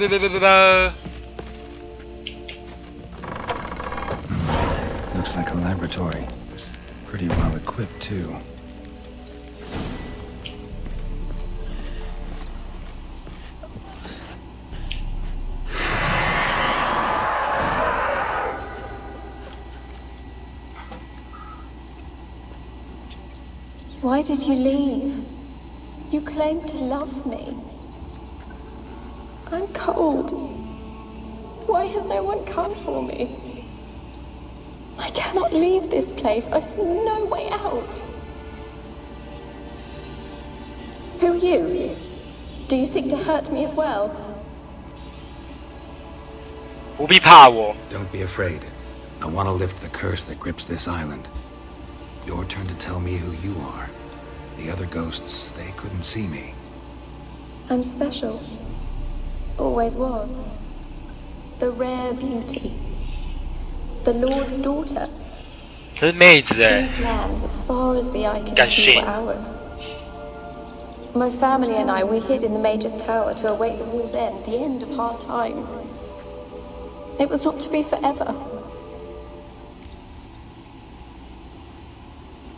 Looks like a laboratory. Pretty well equipped, too. Why did you leave? You claimed to love me. I'm cold. Why has no one come for me? I cannot leave this place. I see no way out. Who are you? Do you seek to hurt me as well? 不必怕我。 Don't be afraid. I want to lift the curse that grips this island. Your turn to tell me who you are. The other ghosts, they couldn't see me. I'm special. Always was. The rare beauty. The Lord's daughter. 这是妹子哎。 These lands, as far as the eye can see, were ours. My family and I, we hid in the Major's tower to await the war's end, the end of hard times. It was not to be forever.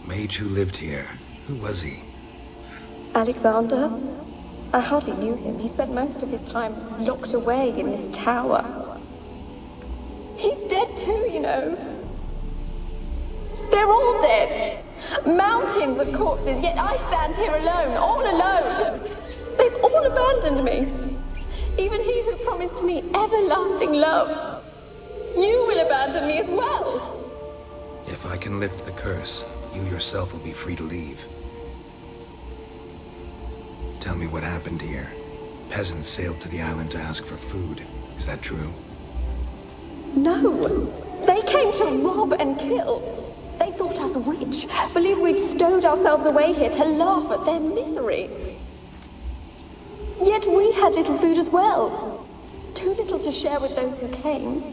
Mage who lived here. Who was he? Alexander? I hardly knew him. He spent most of his time locked away in this tower. He's dead too, you know. They're all dead. Mountains of corpses, yet I stand here alone, all alone. They've all abandoned me. Even he who promised me everlasting love. You will abandon me as well. If I can lift the curse, you yourself will be free to leave. Tell me what happened here. Peasants sailed to the island to ask for food. Is that true? No. They came to rob and kill. They thought us rich, believed we'd stowed ourselves away here to laugh at their misery. Yet we had little food as well. Too little to share with those who came.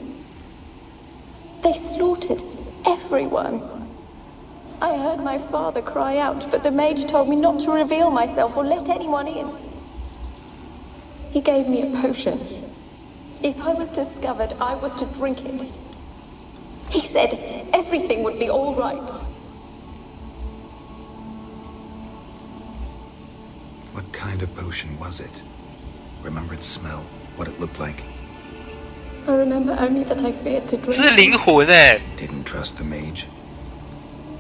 They slaughtered everyone. I heard my father cry out, but the mage told me not to reveal myself or let anyone in. He gave me a potion. If I was discovered, I was to drink it. He said everything would be all right. What kind of potion was it? Remember its smell? What it looked like? I remember only that I feared to drink. 是灵魂哎。Didn't trust the mage.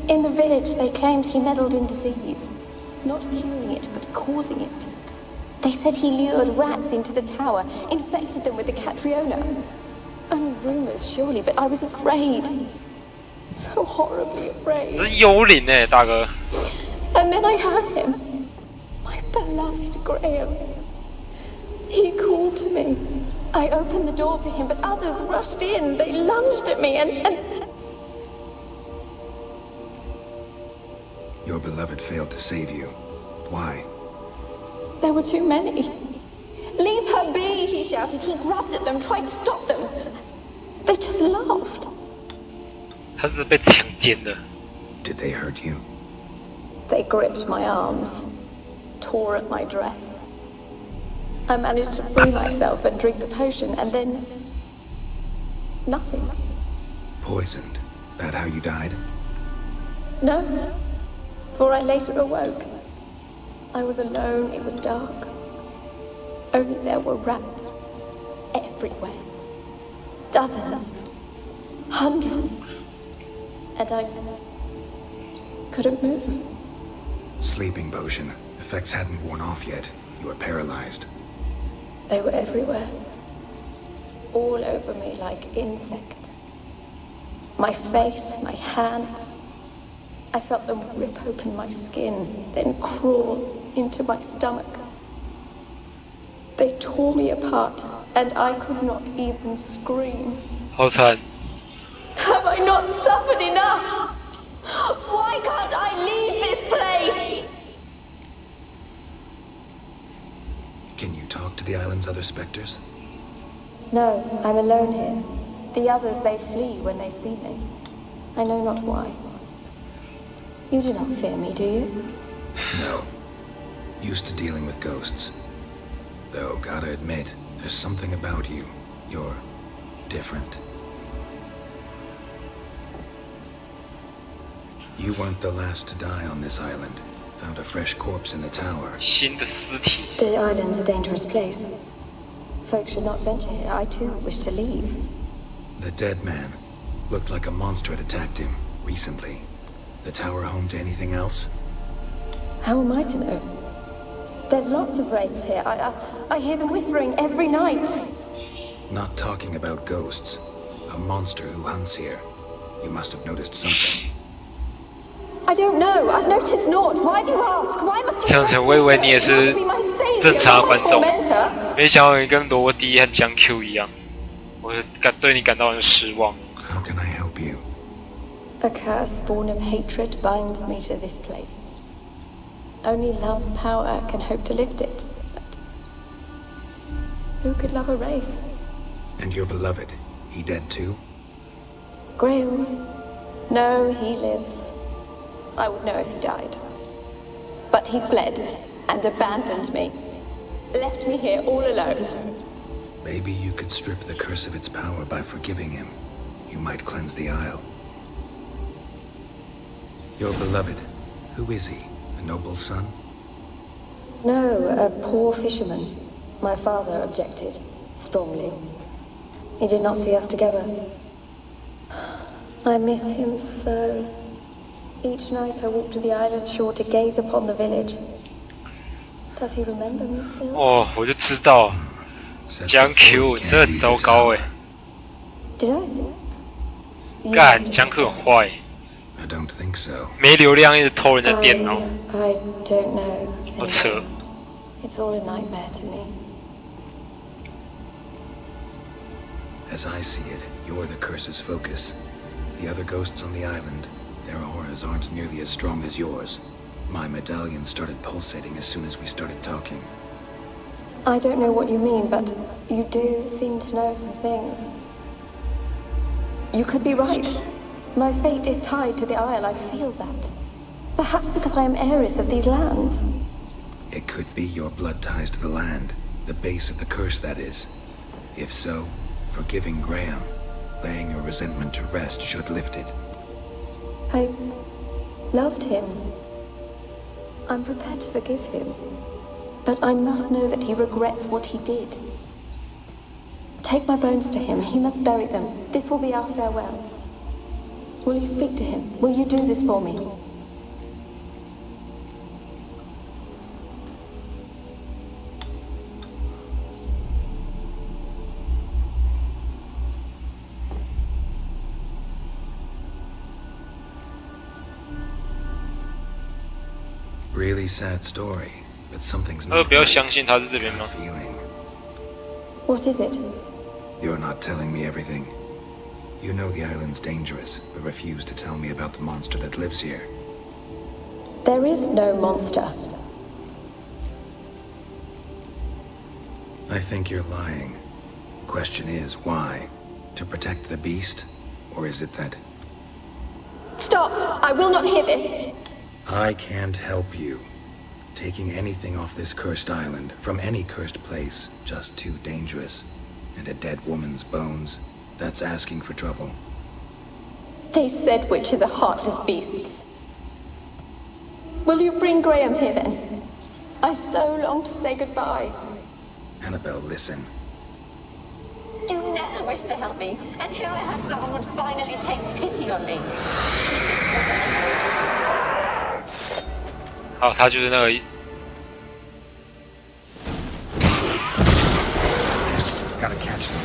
In the village, they claimed he meddled in disease. Not curing it, but causing it. They said he lured rats into the tower, infected them with the Catriona. Only rumors, surely, but I was afraid. So horribly afraid. 这是幽灵哎，大哥。 And then I heard him. My beloved Graham. He called to me. I opened the door for him, but others rushed in. They lunged at me and... Your beloved failed to save you. Why? There were too many. Leave her be, he shouted. He grabbed at them, tried to stop them. They just laughed. 他是被强奸的。 Did they hurt you? They gripped my arms, tore at my dress. I managed to free myself and drink the potion, and then... nothing. Poisoned. That how you died? No, for I later awoke. I was alone, it was dark. Only there were rats everywhere. Dozens. Hundreds. And I couldn't move. Sleeping potion. Effects hadn't worn off yet. You were paralyzed. They were everywhere. All over me like insects. My face, my hands. I felt them rip open my skin, then crawl into my stomach. They tore me apart, and I could not even scream. 好惨。 Have I not suffered enough? Why can't I leave this place? Can you talk to the island's other specters? No, I'm alone here. The others, they flee when they see me. I know not why. You do not fear me, do you? No. Used to dealing with ghosts. Though, gotta admit, there's something about you. You're different. You weren't the last to die on this island. Found a fresh corpse in the tower. 新的尸体。 The island's a dangerous place. Folks should not venture here. I too wish to leave. The dead man. Looked like a monster had attacked him, recently. The tower home to anything else? How am I to know? There's lots of wraiths here. I hear them whispering every night. Not talking about ghosts. A monster who hunts here. You must have noticed something. I don't know. I've noticed naught. Why do you ask? Why must you 这样子，我以为你也是正常的观众，没想到你跟罗迪和江 Q 一样，我对你感到很失望。 How can I help you? A curse born of hatred binds me to this place. Only love's power can hope to lift it. But who could love a wraith? And your beloved, he dead too? Graham? No, he lives. I would know if he died. But he fled and abandoned me. Left me here all alone. Maybe you could strip the curse of its power by forgiving him. You might cleanse the isle. Your beloved, who is he? A noble son? No, a poor fisherman. My father objected, strongly. He did not see us together. I miss him so. Each night I walk to the island shore to gaze upon the village. Does he remember me still? 哦，我就知道，江 Q 这很糟糕哎。 Did I? 干，江 Q 很坏。 I don't think so. 没流量一直偷人家电脑， I don't know. 好扯。 It's all a nightmare to me. As I see it, you're the curse's focus. The other ghosts on the island, their auras aren't nearly as strong as yours. My medallion started pulsating as soon as we started talking. I don't know what you mean, but you do seem to know some things. You could be right. My fate is tied to the Isle, I feel that. Perhaps because I am heiress of these lands. It could be your blood ties to the land, the base of the curse, that is. If so, forgiving Graham, laying your resentment to rest should lift it. I loved him. I'm prepared to forgive him. But I must know that he regrets what he did. Take my bones to him. He must bury them. This will be our farewell. Will you speak to him? Will you do this for me? Really sad story, but something's 不要 not 相信他是这边吗？ feeling. What is it? You're not telling me everything. You know the island's dangerous, but refuse to tell me about the monster that lives here. There is no monster. I think you're lying. Question is, why? To protect the beast? Or is it that... Stop! I will not hear this! I can't help you. Taking anything off this cursed island, from any cursed place, just too dangerous. And a dead woman's bones, that's asking for trouble. They said witches are heartless beasts. Will you bring Graham here then? I so long to say goodbye. Annabelle, listen. You never wished to help me, and here I had someone would finally take pity on me. 好，他就是那个。 Gotta catch them.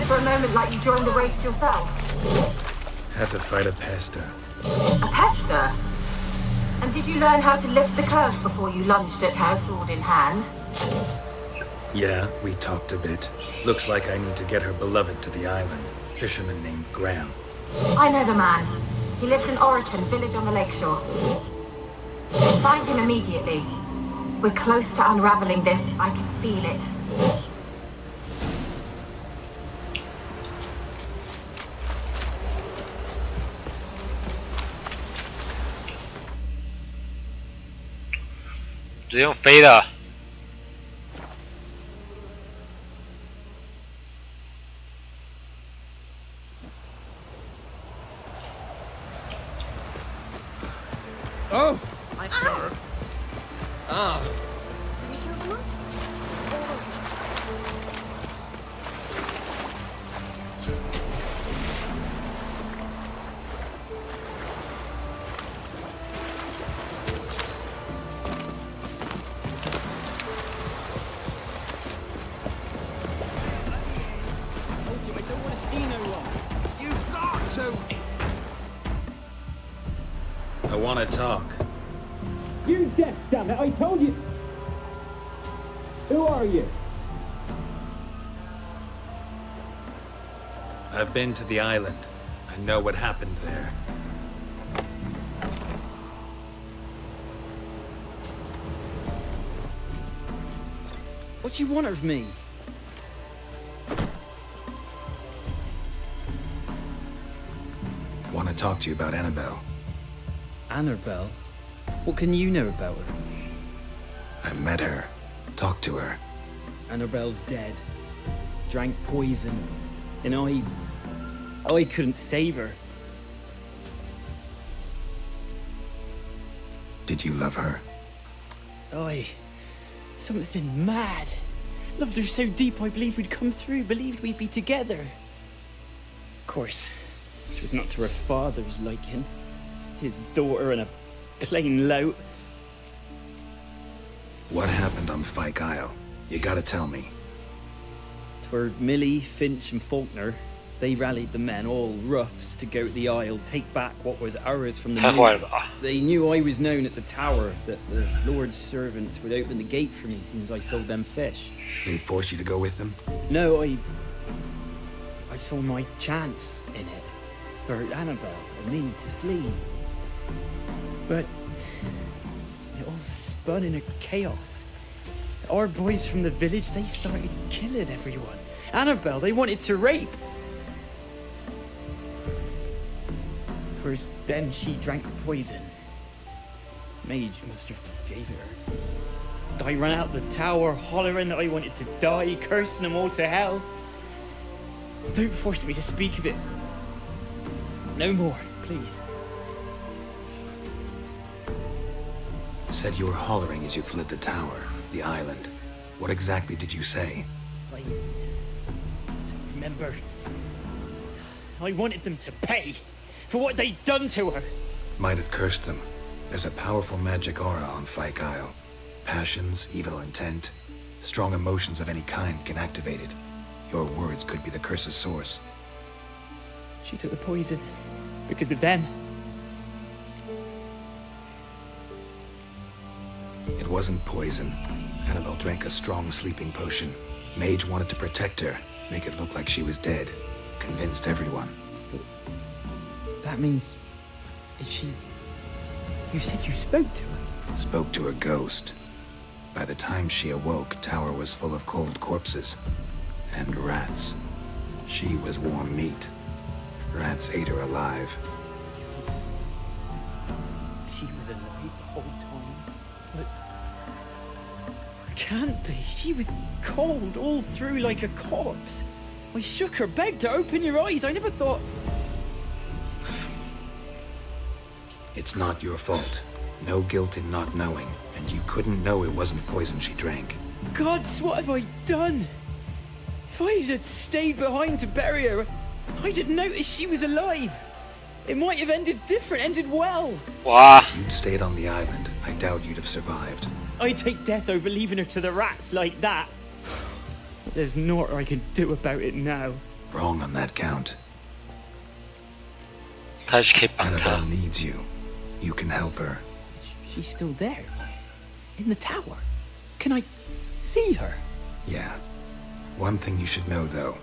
For a moment like you joined the race yourself. Had to fight a pester. A pester? And did you learn how to lift the curse before you lunged at her, sword in hand? Yeah, we talked a bit. Looks like I need to get her beloved to the island. Fisherman named Graham. I know the man. He lives in Oriton, village on the lakeshore. Find him immediately. We're close to unraveling this. I can feel it.只用飞的。Oh, hi, sir. Ah. I want to talk. You're deaf, damn it! I told you. Who are you? I've been to the island. I know what happened there. What do you want of me? Want to talk to you about Annabelle. Annabelle? What can you know about her? I met her. Talked to her. Annabelle's dead. Drank poison. And I couldn't save her. Did you love her? Aye. Something mad. Loved her so deep I believed we'd come through, believed we'd be together. Of course, it was not to her father's liking. His daughter and a plain lout. What happened on Fyke Isle? You gotta tell me. 'Twere Millie, Finch and Faulkner. They rallied the men, all roughs, to go to the Isle, take back what was ours from the moon. They knew I was known at the tower, that the Lord's servants would open the gate for me as soon as I sold them fish. They forced you to go with them? No, I saw my chance in it, for Annabelle and me to flee. But it all spun in a chaos. Our boys from the village, they started killing everyone. Annabelle, they wanted to rape. 'Twas then she drank the poison. Mage must have gave it her. I ran out the tower, hollering that I wanted to die, cursing them all to hell. Don't force me to speak of it. No more, please. Said you were hollering as you fled the tower, the island. What exactly did you say? I don't remember. I wanted them to pay for what they'd done to her. Might have cursed them. There's a powerful magic aura on Fyke Isle. Passions, evil intent, strong emotions of any kind can activate it. Your words could be the curse's source. She took the poison because of them. It wasn't poison. Annabelle drank a strong sleeping potion. Mage wanted to protect her, make it look like she was dead. Convinced everyone. But that means... Is she... You said you spoke to her? Spoke to a ghost. By the time she awoke, Tower was full of cold corpses. And rats. She was warm meat. Rats ate her alive. She was alive the whole time? But... Can't be. She was cold all through like a corpse. I shook her, begged her, open your eyes. I never thought... It's not your fault. No guilt in not knowing, and you couldn't know it wasn't poison she drank. Gods, what have I done? If I had stayed behind to bury her, I'd have noticed she was alive. It might have ended different, ended well. Wow. If you'd stayed on the island, I doubt you'd have survived. I'd take death over leaving her to the rats like that. There's naught I can do about it now. Wrong on that count. 他是可以帮他。 Annabelle needs you. You can help her. She's still there. In the tower. Can I see her? Yeah. One thing you should know, though.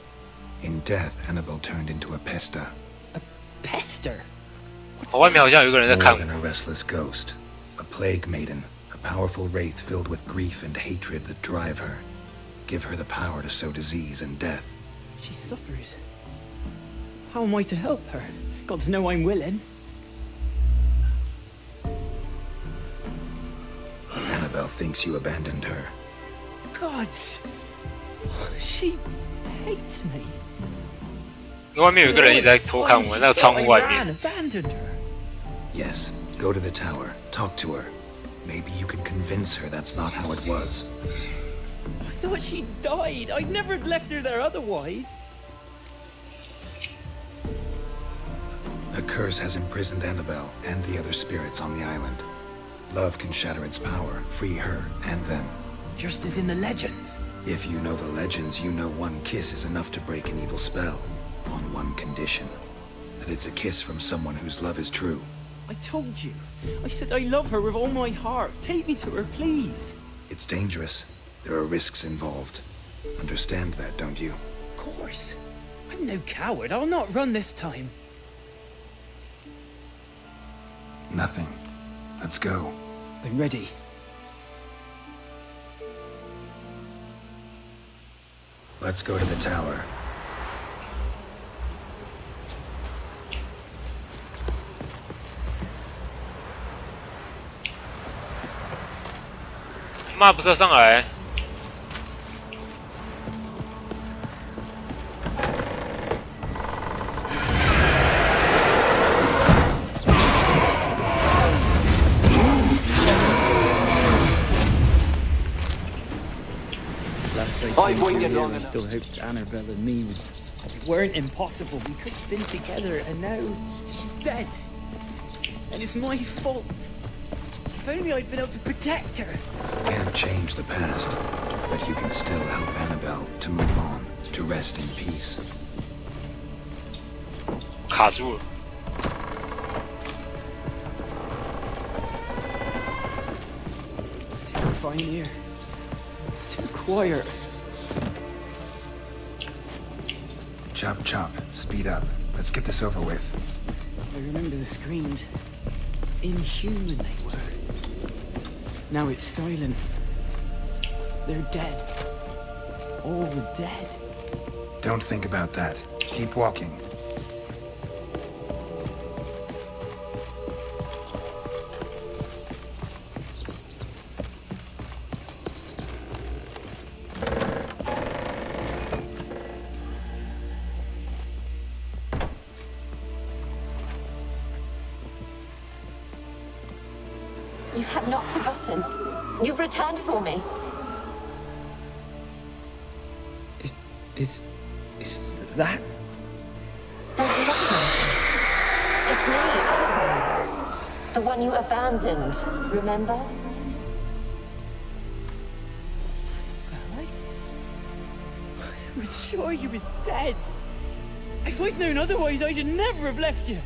In death, Annabelle turned into a pesta. A pester? 外面好像有一个人在看 More than a restless ghost. A plague maiden. A powerful wraith filled with grief and hatred that drive her. Give her the power to sow disease and death. She suffers. How am I to help her? Gods know I'm willing. Annabelle thinks you abandoned her. Gods! She hates me. 因为外面有一个人一直在偷看我们那个窗户外面。 Abandoned her. Yes, go to the tower. Talk to her. Maybe you can convince her that's not how it was. I thought she died. I'd never left her there otherwise. A curse has imprisoned Annabelle and the other spirits on the island. Love can shatter its power, free her and them. Just as in the legends. If you know the legends, you know one kiss is enough to break an evil spell. On one condition. That it's a kiss from someone whose love is true. I told you. I said I love her with all my heart. Take me to her, please. It's dangerous. There are risks involved. Understand that, don't you? Of course. I'm no coward. I'll not run this time. Nothing. Let's go. I'm ready. Let's go to the tower. Ma 不是要上来？ I've waited long I enough. still hoped Annabelle and me weren't impossible. We could have been together, and now she's dead. And it's my fault. If only I'd been able to protect her. Can't change the past, but you can still help Annabelle to move on, to rest in peace. 卡住了。 It's terrifying here. It's too quiet. Chop, chop. Speed up. Let's get this over with. I remember the screams. Inhuman they were. Now it's silent. They're dead. All dead. Don't think about that. Keep walking. You have not forgotten. You've returned for me. Is that? Don't remember. It's me, Annabelle. The one you abandoned, remember? I was sure you was dead. If I'd known otherwise, I'd never have left you.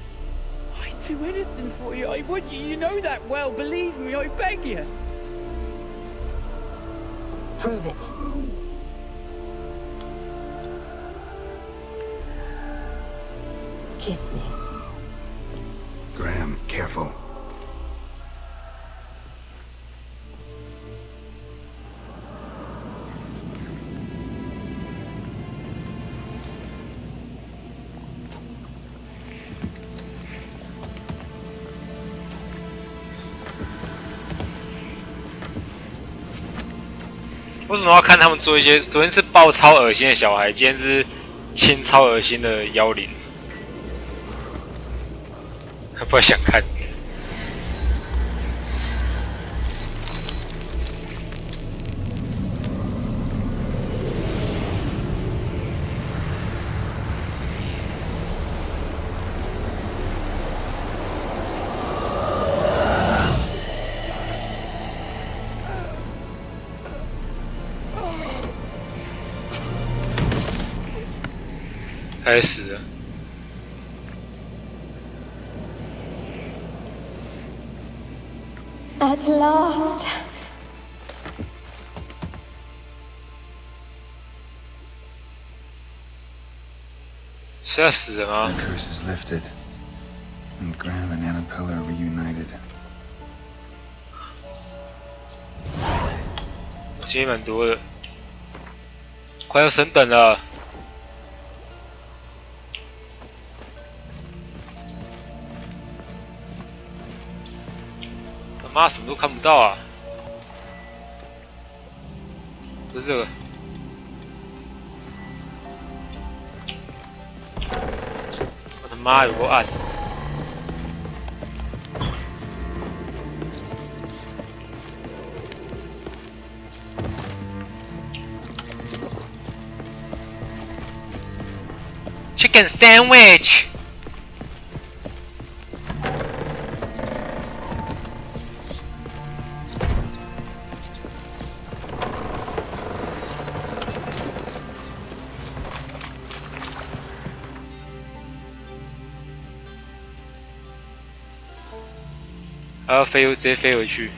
I'd do anything for you. I would. You know that well. Believe me, I beg you. Prove it. Kiss me. Graham, careful. 为什么要看他们做一些？昨天是抱超恶心的小孩，今天是亲超恶心的妖灵，不太想看。开始了。 At last. 是要死了吗？ The curse is lifted, and Graham and Annabelle are reunited. 其实蛮多的，快要升等了。 妈，什么都看不到啊！不是这个，我的妈，有够暗！ Chicken sandwich。 还要飞，直接飞回去。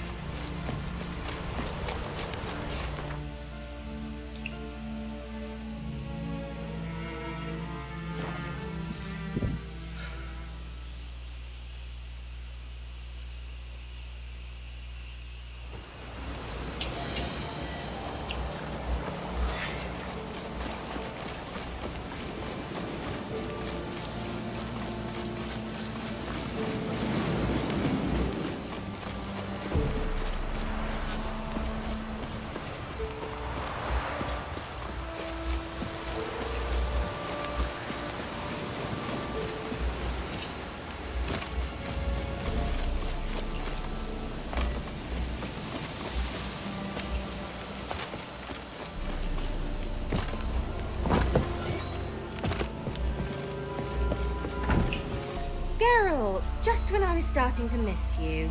Geralt, just when I was starting to miss you.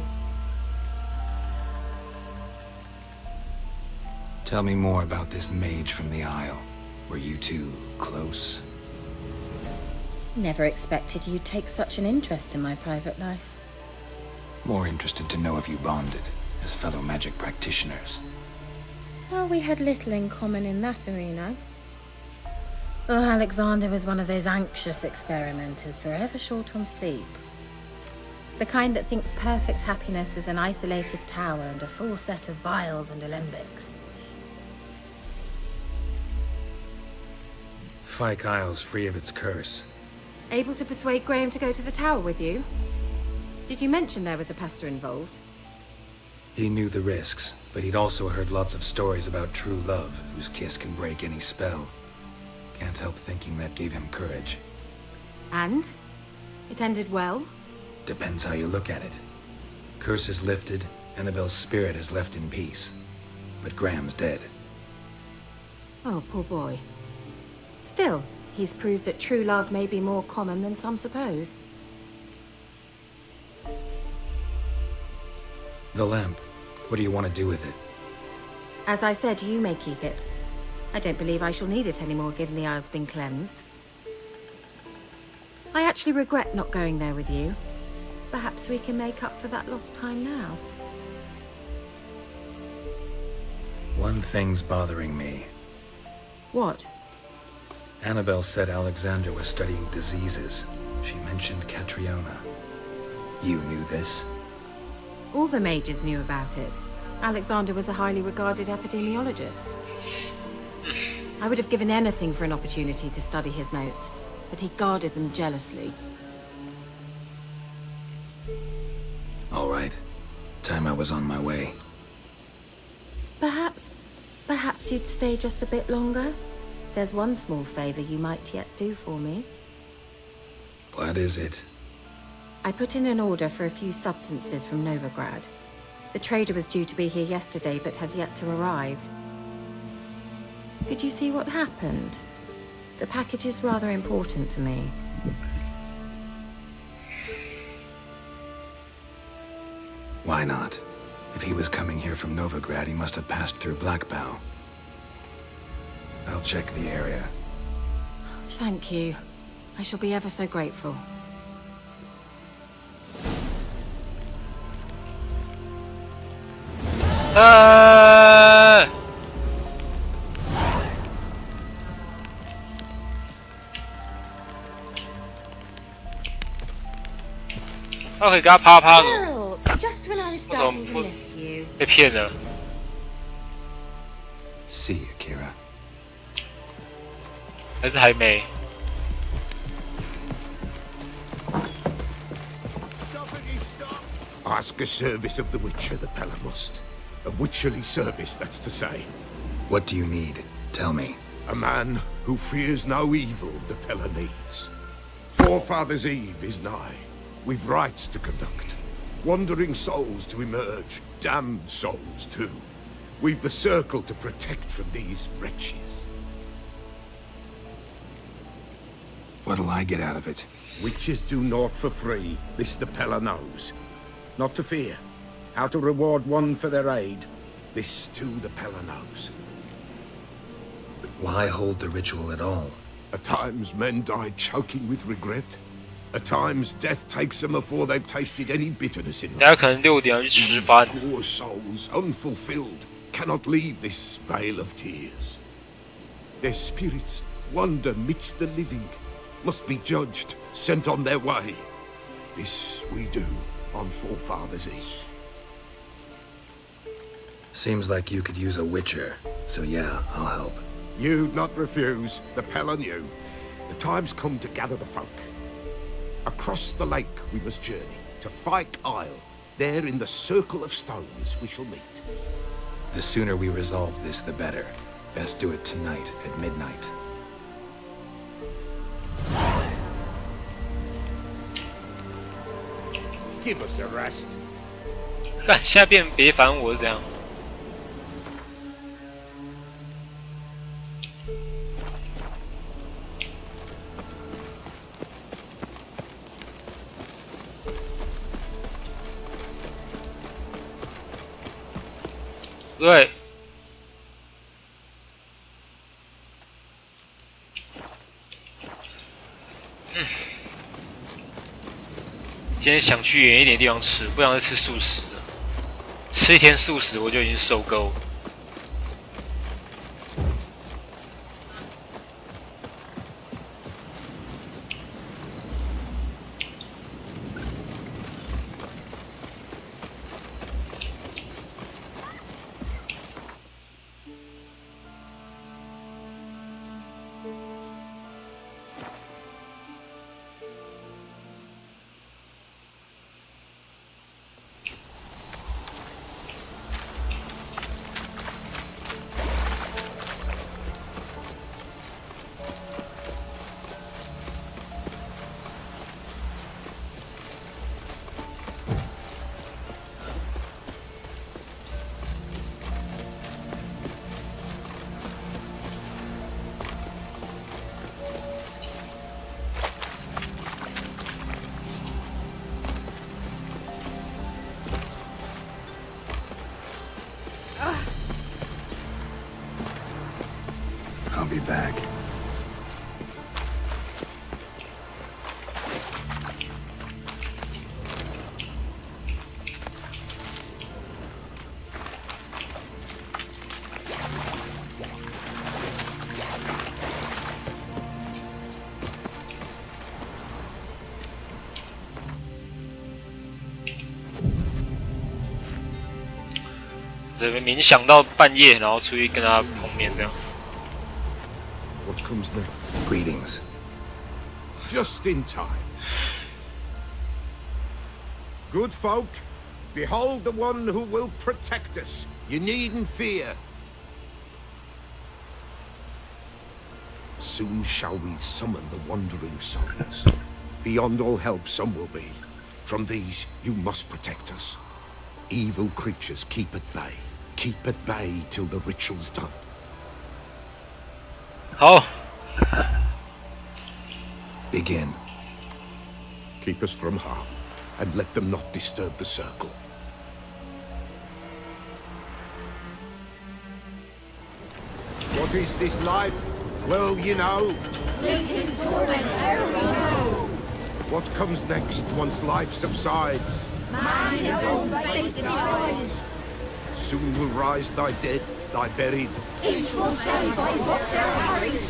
Tell me more about this mage from the Isle. Were you two close? Never expected you'd take such an interest in my private life. More interested to know if you bonded as fellow magic practitioners. Well, we had little in common in that arena. Oh, Alexander was one of those anxious experimenters, forever short on sleep. The kind that thinks perfect happiness is an isolated tower and a full set of vials and alembics. Fyke Isle's free of its curse. Able to persuade Graham to go to the tower with you? Did you mention there was a pester involved? He knew the risks, but he'd also heard lots of stories about true love, whose kiss can break any spell. Can't help thinking that gave him courage. And? It ended well? Depends how you look at it. Curse is lifted, Annabelle's spirit is left in peace. But Graham's dead. Oh, poor boy. Still, he's proved that true love may be more common than some suppose. The lamp. What do you want to do with it? As I said, you may keep it. I don't believe I shall need it anymore, given the Isle's been cleansed. I actually regret not going there with you. Perhaps we can make up for that lost time now. One thing's bothering me. What? Annabelle said Alexander was studying diseases. She mentioned Catriona. You knew this? All the mages knew about it. Alexander was a highly regarded epidemiologist. I would have given anything for an opportunity to study his notes, but he guarded them jealously. All right. Time I was on my way. Perhaps you'd stay just a bit longer? There's one small favor you might yet do for me. What is it? I put in an order for a few substances from Novigrad. The trader was due to be here yesterday, but has yet to arrive. Could you see what happened? The package is rather important to me. Why not? If he was coming here from Novigrad, he must have passed through Blackbow. I'll check the area. Thank you. I shall be ever so grateful.他可以跟他啪啪的， Geralt, just when I was 为什么 starting to 不 miss you. 被骗了？ See you, Kira. 还是还没？ Ask a service of the Witcher, the Pella must. A witcherly service, that's to say. What do you need? Tell me. A man who fears no evil the Pella needs. Forefathers' Eve is nigh. We've rites to conduct. Wandering souls to emerge. Damned souls, too. We've the circle to protect from these wretches. What'll I get out of it? Witches do naught for free. This the Pella knows. Not to fear. How to reward one for their aid. This, too, the Pella knows. Why hold the ritual at all? At times, men die choking with regret. At times, death takes them before they've tasted any bitterness in 大家可能6点要去吃饭。 Poor souls, unfulfilled, cannot leave this vale of tears. Their spirits wander midst the living, must be judged, sent on their way. This we do on Forefathers' Eve. Seems like you could use a witcher, so yeah, I'll help. You'd not refuse, the Pella knew. The time's come to gather the folk. Across the lake we must journey, to Fyke Isle. There in the circle of stones we shall meet. The sooner we resolve this, the better. Best do it tonight at midnight. Give us a rest. 看现在变别烦我是这样。对。今天想去远一点的地方吃，不想再吃素食了。吃一天素食我就已经受够了。I'll be back.这边冥想到半夜，然后出去跟他碰面这样。 What comes next? Greetings. Just in time. Good folk, behold the one who will protect us. You needn't fear. Soon shall we summon the wandering souls. Beyond all help some will be. From these you must protect us. Evil creatures keep at bay. Keep at bay till the ritual's done. 好。Begin. Keep us from harm, and let them not disturb the circle. What is this life? Well, you know. Fleeting torment, ere we go. What comes next once life subsides? Man his own fate decides. Soon will rise thy dead, thy buried. Each will say by what they're hurried.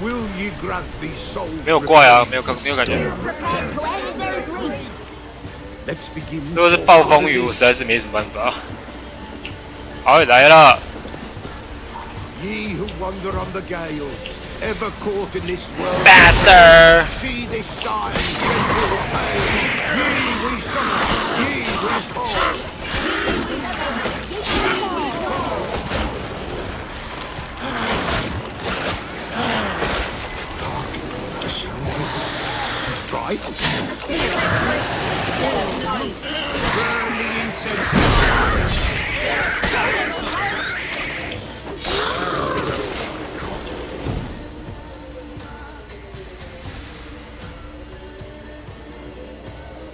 Will ye grant these souls? 没有怪啊，没有感觉。 Prepare to end their grief. Let's begin. 如果是暴风雨，我实在是没什么办法。好，来了。 Ye who wander on the gale, ever caught in this world. Bastard! See this sign, gentle pain. Ye we summon, ye we call. The sound of it is right. Burn the incense.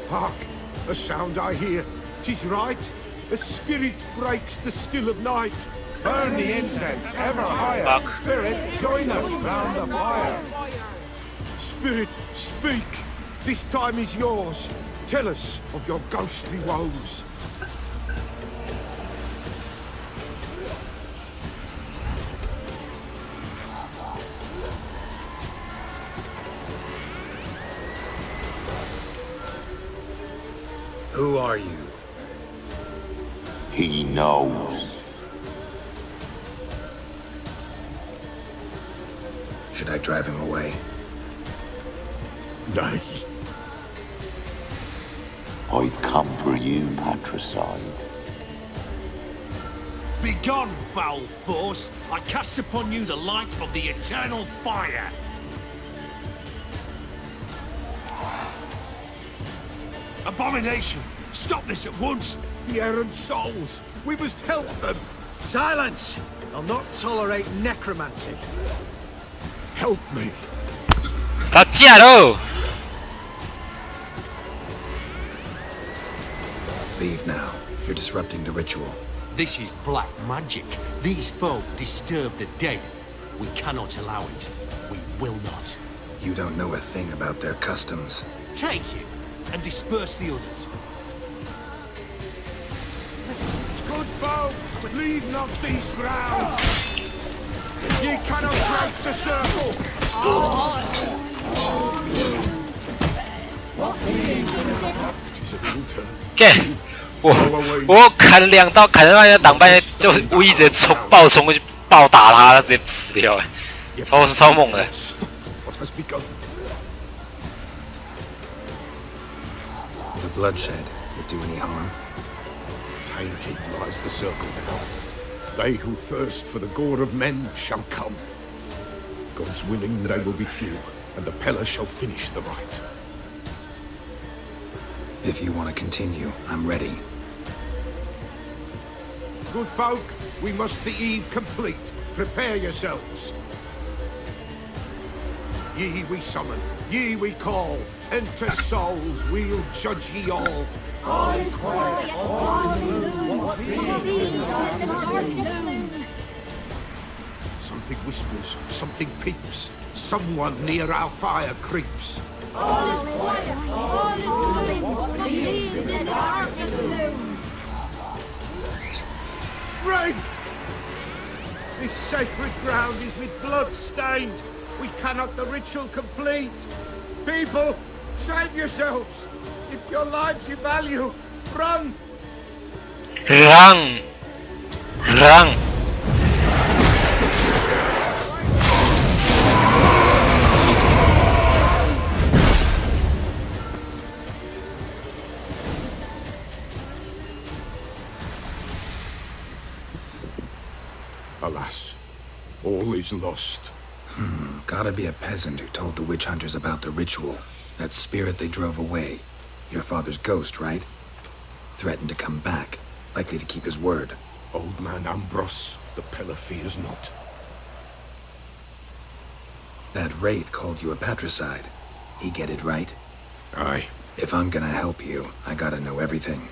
Hark! A sound I hear. 'Tis right. A spirit breaks the still of night. Burn the incense ever higher. Spirit, join us round the fire. Spirit, speak. This time is yours. Tell us of your ghostly woes. Who are you? He knows. Should I drive him away? Nay. I've come for you, patricide. Begone, foul force! I cast upon you the light of the eternal fire! Abomination! Stop this at once! The errant souls! We must help them! Silence! I'll not tolerate necromancy. Help me! 打架喽！ Leave now. You're disrupting the ritual. This is black magic. These folk disturb the dead. We cannot allow it. We will not. You don't know a thing about their customs. Take him and disperse the others. Good folk, leave not these grounds. Ye cannot break the circle. 干！我砍了2刀，砍到人家挡半天，就无意直接爆冲过去暴打他，他直接死掉，哎，超猛的。The bloodshed, it do any harm? Tainted lies the circle now. They who thirst for the gore of men shall come. God's willing, they will be few, and the Pella shall finish the rite. If you want to continue, I'm ready. Good folk, we must the eve complete. Prepare yourselves. Ye we summon, ye we call. Enter souls, we'll judge ye all. All is quiet, all is noon. Something whispers, something peeps. Someone near our fire creeps. All is quiet, all is what believes in the darkness loom. Wraiths! This sacred ground is with blood stained. We cannot the ritual complete. People, save yourselves. If your lives you value, run! Run! Run! Alas, all is lost. Gotta be a peasant who told the witch hunters about the ritual. That spirit they drove away. Your father's ghost, right? Threatened to come back. Likely to keep his word. Old man Ambros, the Pella fears not. That wraith called you a patricide. He get it right? Aye. If I'm gonna help you, I gotta know everything.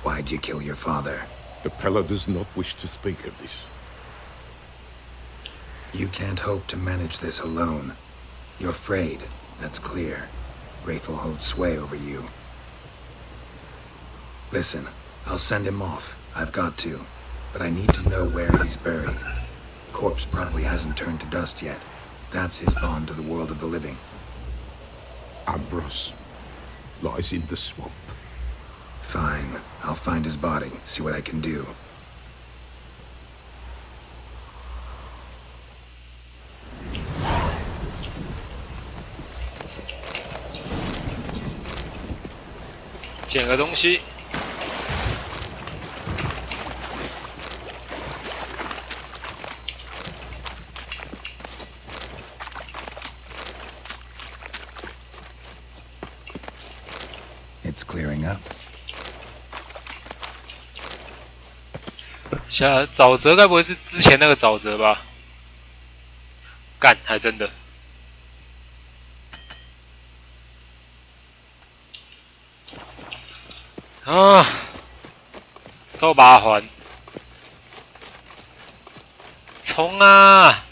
Why'd you kill your father? The Pella does not wish to speak of this. You can't hope to manage this alone. You're afraid, that's clear. Wraith will hold sway over you. Listen, I'll send him off. I've got to. But I need to know where he's buried. Corpse probably hasn't turned to dust yet. That's his bond to the world of the living. Ambros lies in the swamp. Fine. I'll find his body, see what I can do.捡个东西。It's clearing up. 沼泽该不会是之前那个沼泽吧？干，还真的。啊！收拔环，冲啊！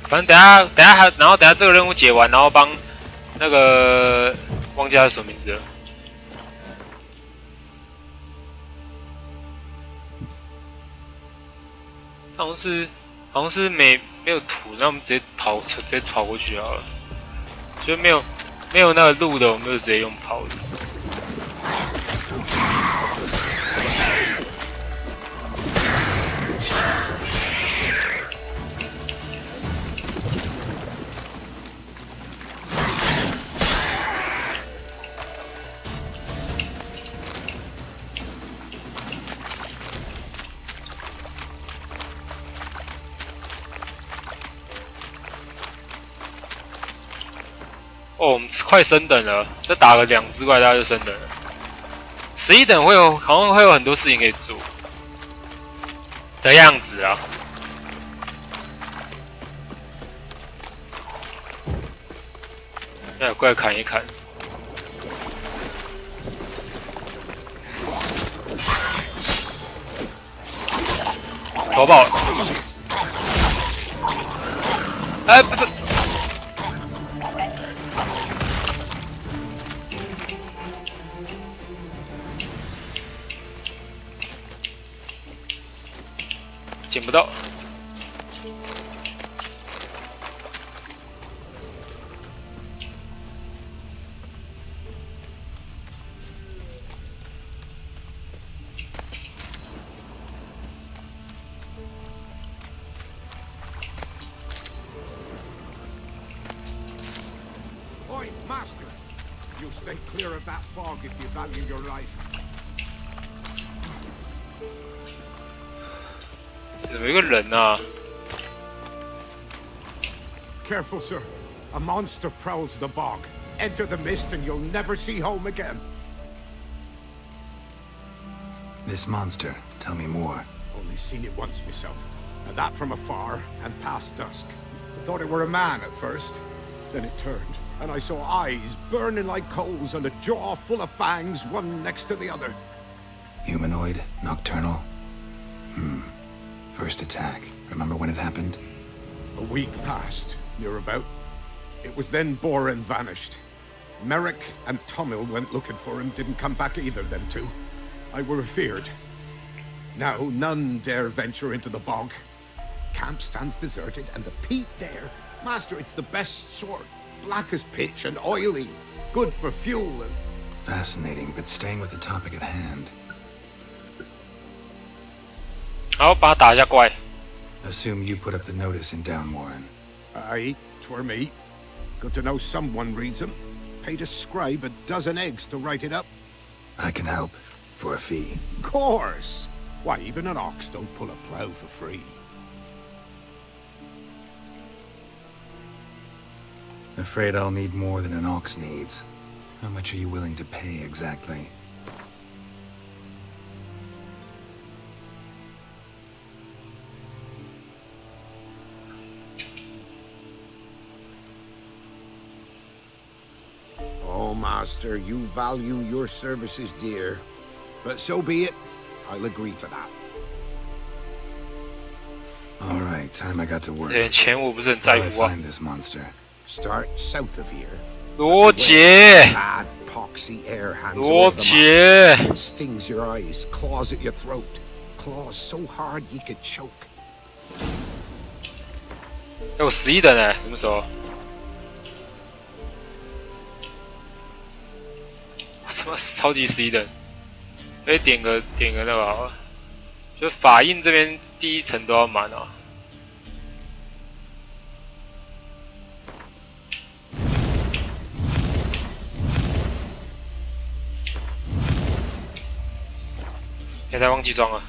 反正等下这个任务解完，然后帮那个忘记他什么名字了。好像是没有土，那我们直接跑过去好了。就没有那个路的，我们就直接用跑的。哦，我们快升等了，再打个2只怪，大家就升等了。11等好像会有很多事情可以做的样子啊。要有怪砍一砍。头爆了！哎，不。捡不到。Oi, Master! You'll stay clear of that fog if you value your life. 怎么有一个人啊 Careful, sir. A monster prowls the bog. Enter the mist and you'll never see home again. This monster, tell me more. Only seen it once myself. And that from afar and past dusk. Thought it were a man at first. Then it turned, and I saw eyes burning like coals and a jaw full of fangs, one next to the other. Humanoid? Nocturnal? First attack. Remember when it happened? A week passed, near about. It was then Boren vanished. Merrick and Tomil went looking for him, didn't come back either, them two. I were afeared. Now none dare venture into the bog. Camp stands deserted, and the peat there, Master, it's the best sort. Black as pitch and oily. Good for fuel and... Fascinating, but staying with the topic at hand. 好，把他打一下怪。Assume you put up the notice in Downwarren. Aye, 'twere me. Good to know someone reads them. Paid a scribe a dozen eggs to write it up. I can help. For a fee. Course! Why, even an ox don't pull a plough for free. Afraid I'll need more than an ox needs. How much are you willing to pay exactly? Oh, Master, you value your services dear. But so be it. I'll agree to that. All right, time I got to work. 钱我不是很在 Where'll I 乎啊。 find this monster? Start south of here. 罗杰， Bad poxy air hangs 罗 over the 杰， mouth. Stings your eyes, claws at your throat. Claws so hard you could choke. 我11等哎，什么时候？我他妈超级11等，可以点个那个好了，就法印这边第1层都要满啊。现在忘记装了。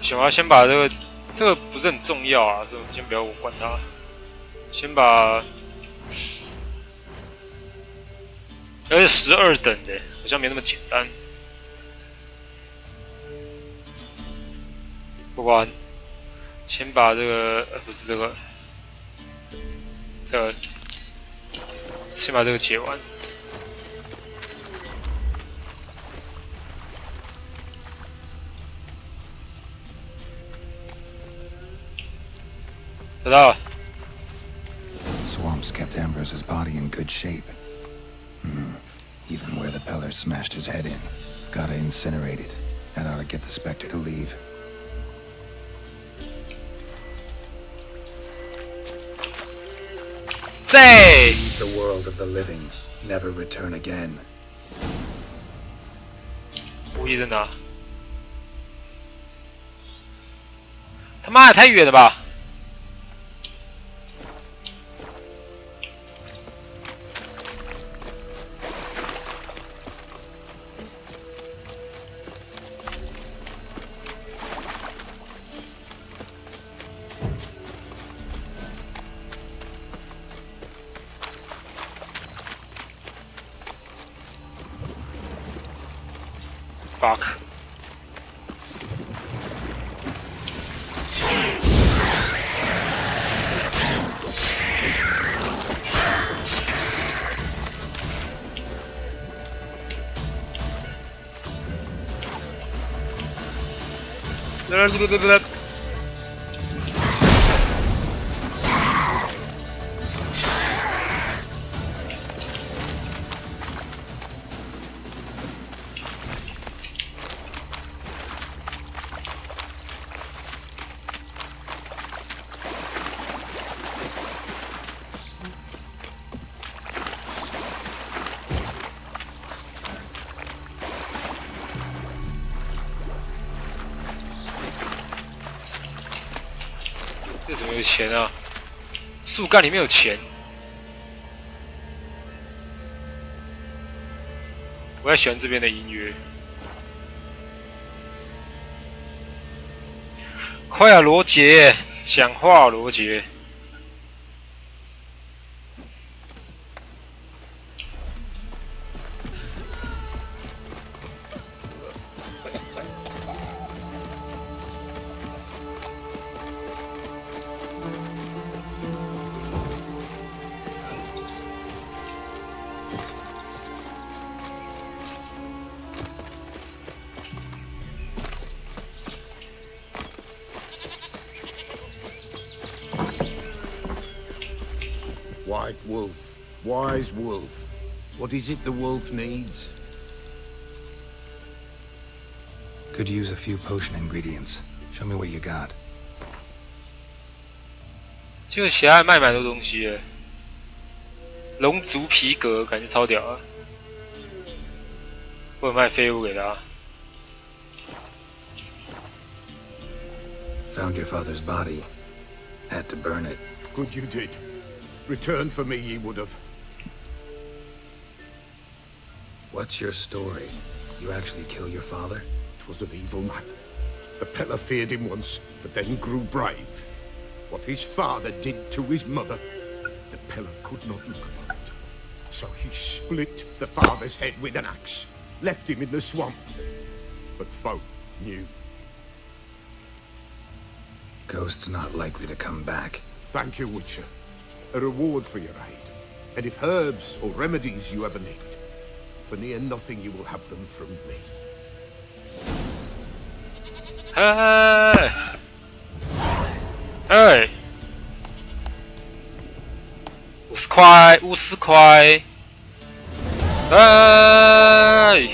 行，我要先把这个不是很重要啊，所以我们先不要管它，先把，而且12等的，好像没那么简单。不管，先把这个不是这个，先把这个解完。知道了。 Swamps kept Ambrose's body in good shape. Even where the Peller smashed his head in. Gotta incinerate it. That ought to get the Spectre to leave. say? Leave the world of the living, never return again. 武器在哪？他妈也太远了吧！ Fuck. Blah. 这怎么有钱啊？树干里面有钱。我也喜欢这边的音乐。快啊，罗杰，讲话，罗杰。 White wolf, wise wolf. What is it the wolf needs? Could use a few potion ingredients. Show me what you got. 这个鞋还卖蛮多东西耶，龙族皮革感觉超屌啊！或者卖废物给他。 Found your father's body. Had to burn it. Good you did. Return for me ye would have. What's your story? You actually kill your father? 'Twas an evil man. The Pella feared him once, but then grew brave. What his father did to his mother, the Pella could not look upon it. So he split the father's head with an axe, left him in the swamp. But folk knew. Ghost's not likely to come back. Thank you, Witcher. A reward for your aid. And if herbs or remedies you ever need, for near nothing you will have them from me. Hey! Hey! 50块，50块。哎！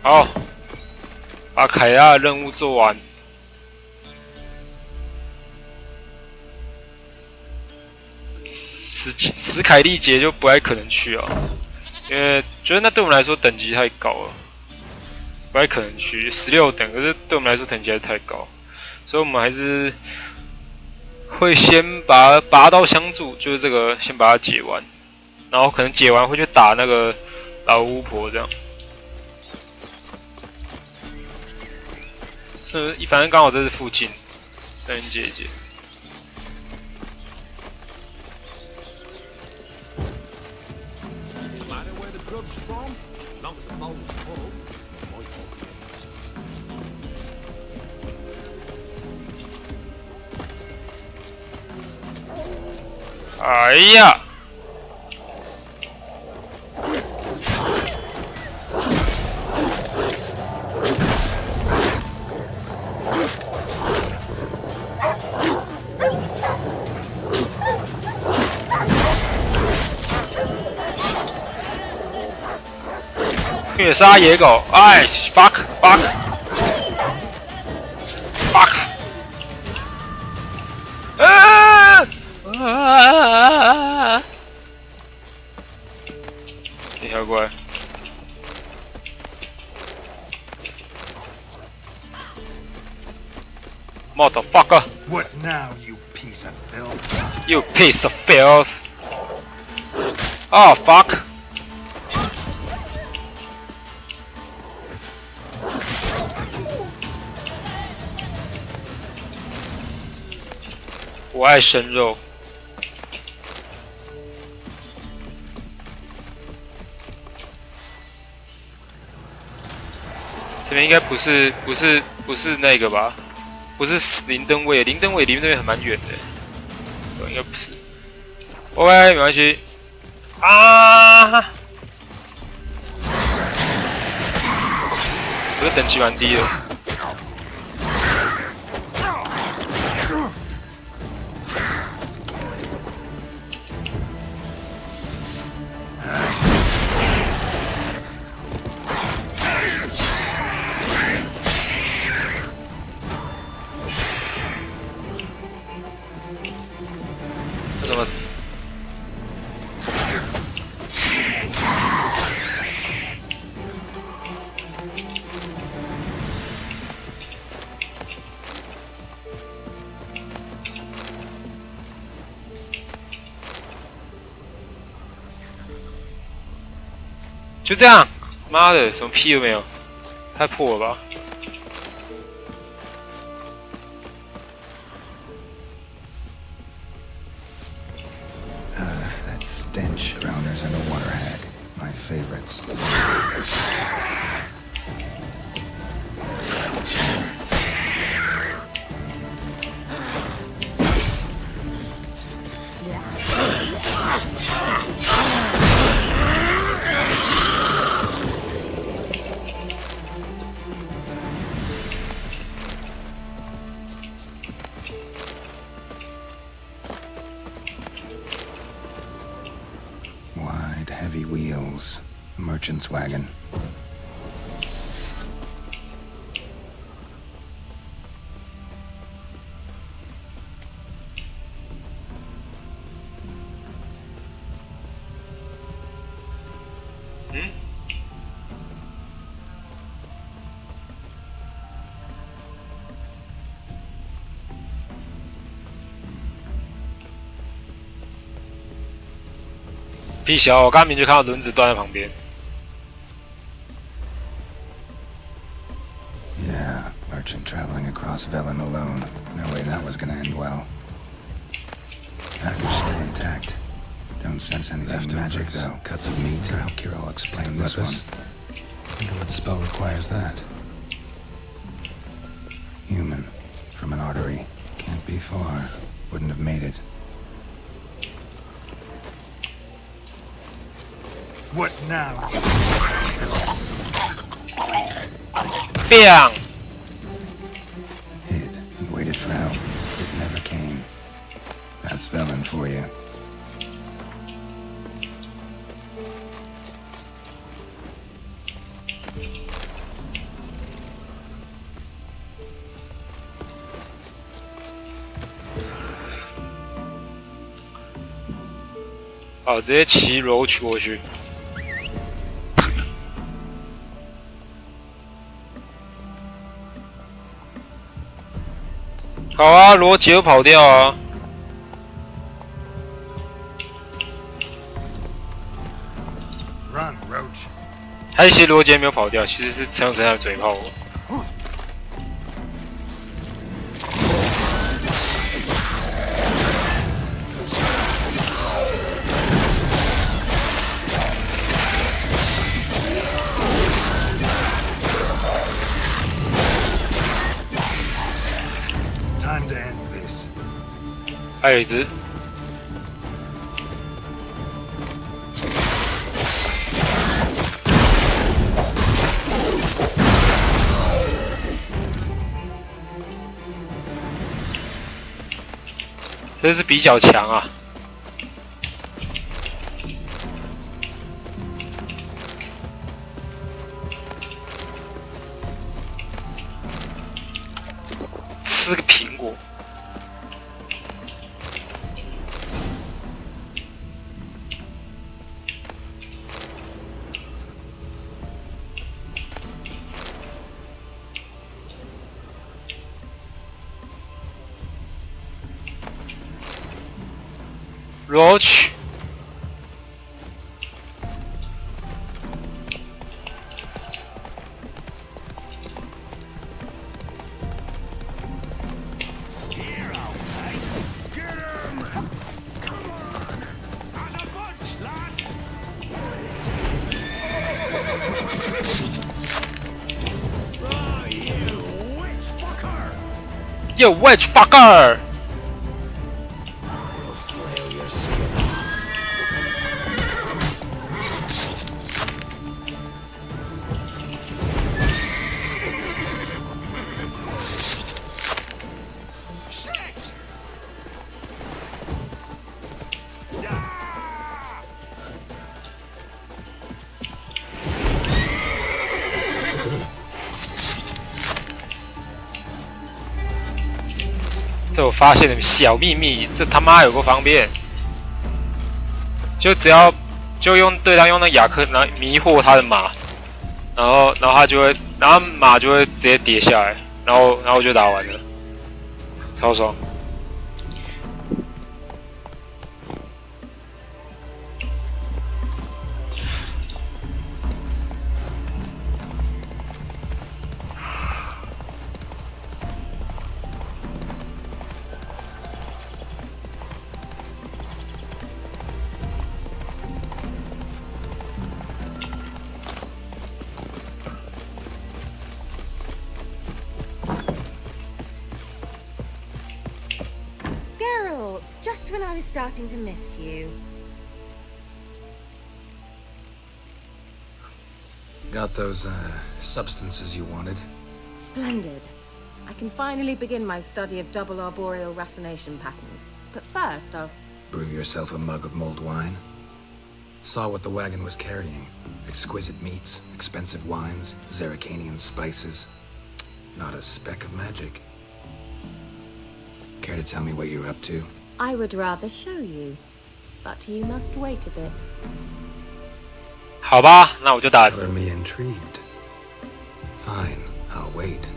好，把凯亚任务做完。 史凯利节就不太可能去啊，因为觉得那对我们来说等级太高了，不太可能去16等，可是对我们来说等级还太高，所以我们还是会先把拔刀相助，就是这个先把它解完，然后可能解完会去打那个老巫婆这样，是反正刚好这是附近，三人姐姐。 哎呀！虐杀野狗！哎 ，fuck！ 哎！啊！你跳过来。Motherfucker! What now, you piece of filth? You piece of filth! Oh fuck! 我爱生肉。这边应该不是那个吧？不是灵灯位，灵灯位离那边还蛮远的，应该不是。OK， 没关系。啊！我的等级蛮低的。怎么死？就这样，妈的，什么屁都没有，太破了吧！ Stench, drowners, and a water hag. My favorites. Wide, heavy wheels. A merchant's wagon. Hmm? 屁小，我刚明就看到轮子断在旁边。Yeah, merchant traveling across Velen alone. No way that was gonna end well. Package still intact. Don't sense anything magic though. Cuts of meat. How Kirill'll explain this one. Wonder what spell requires that. Human. From an artery. Can't be far. Wouldn't have made it. What now? Bang! Hid and waited for help. It never came. That's Velen for you. Oh, 好，直接骑楼去过去。好啊，罗杰又跑掉啊！还其实罗杰没有跑掉，其实是陈永成在嘴炮我。Time to end this. 还有一只。这是比较强啊。吃个苹果。Roach。You witch fucker! 这我发现的小秘密，这他妈有个方便，就只要用对他用那亚克拿迷惑他的马，然后他就会，然后马就会直接跌下来，然后就打完了，超爽。Just when I was starting to miss you. Got those, substances you wanted? Splendid. I can finally begin my study of double arboreal racination patterns. But first, I'll... Brew yourself a mug of mulled wine? Saw what the wagon was carrying. Exquisite meats, expensive wines, Zerrikanian spices. Not a speck of magic. Care to tell me what you're up to? I would rather show you, but you must wait a bit. 好吧，那我就打。 Color me intrigued. Fine, I'll wait.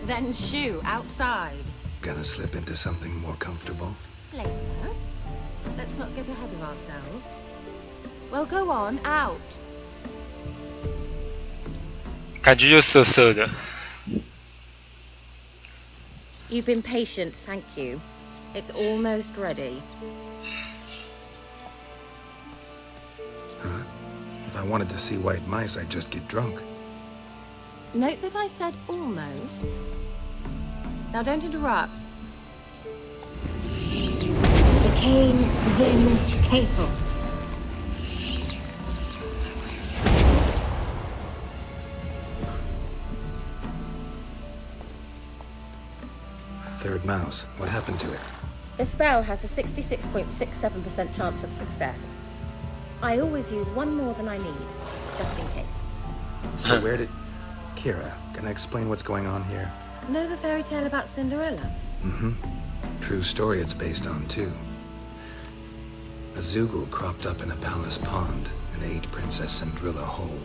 Then shoo outside. Gonna slip into something more comfortable? Later. Let's not get ahead of ourselves. Well, go on, out. 感觉就涩涩的。 You've been patient, thank you. It's almost ready. Huh? If I wanted to see white mice, I'd just get drunk. Note that I said almost. Now don't interrupt. Decane Vin Capel. Third mouse. What happened to it? The spell has a 66.67% chance of success. I always use one more than I need, just in case. So where did... Kira, can I explain what's going on here? Know the fairy tale about Cinderella? Mm-hmm. True story it's based on, too. A Zoogle cropped up in a palace pond and ate Princess Cinderella whole.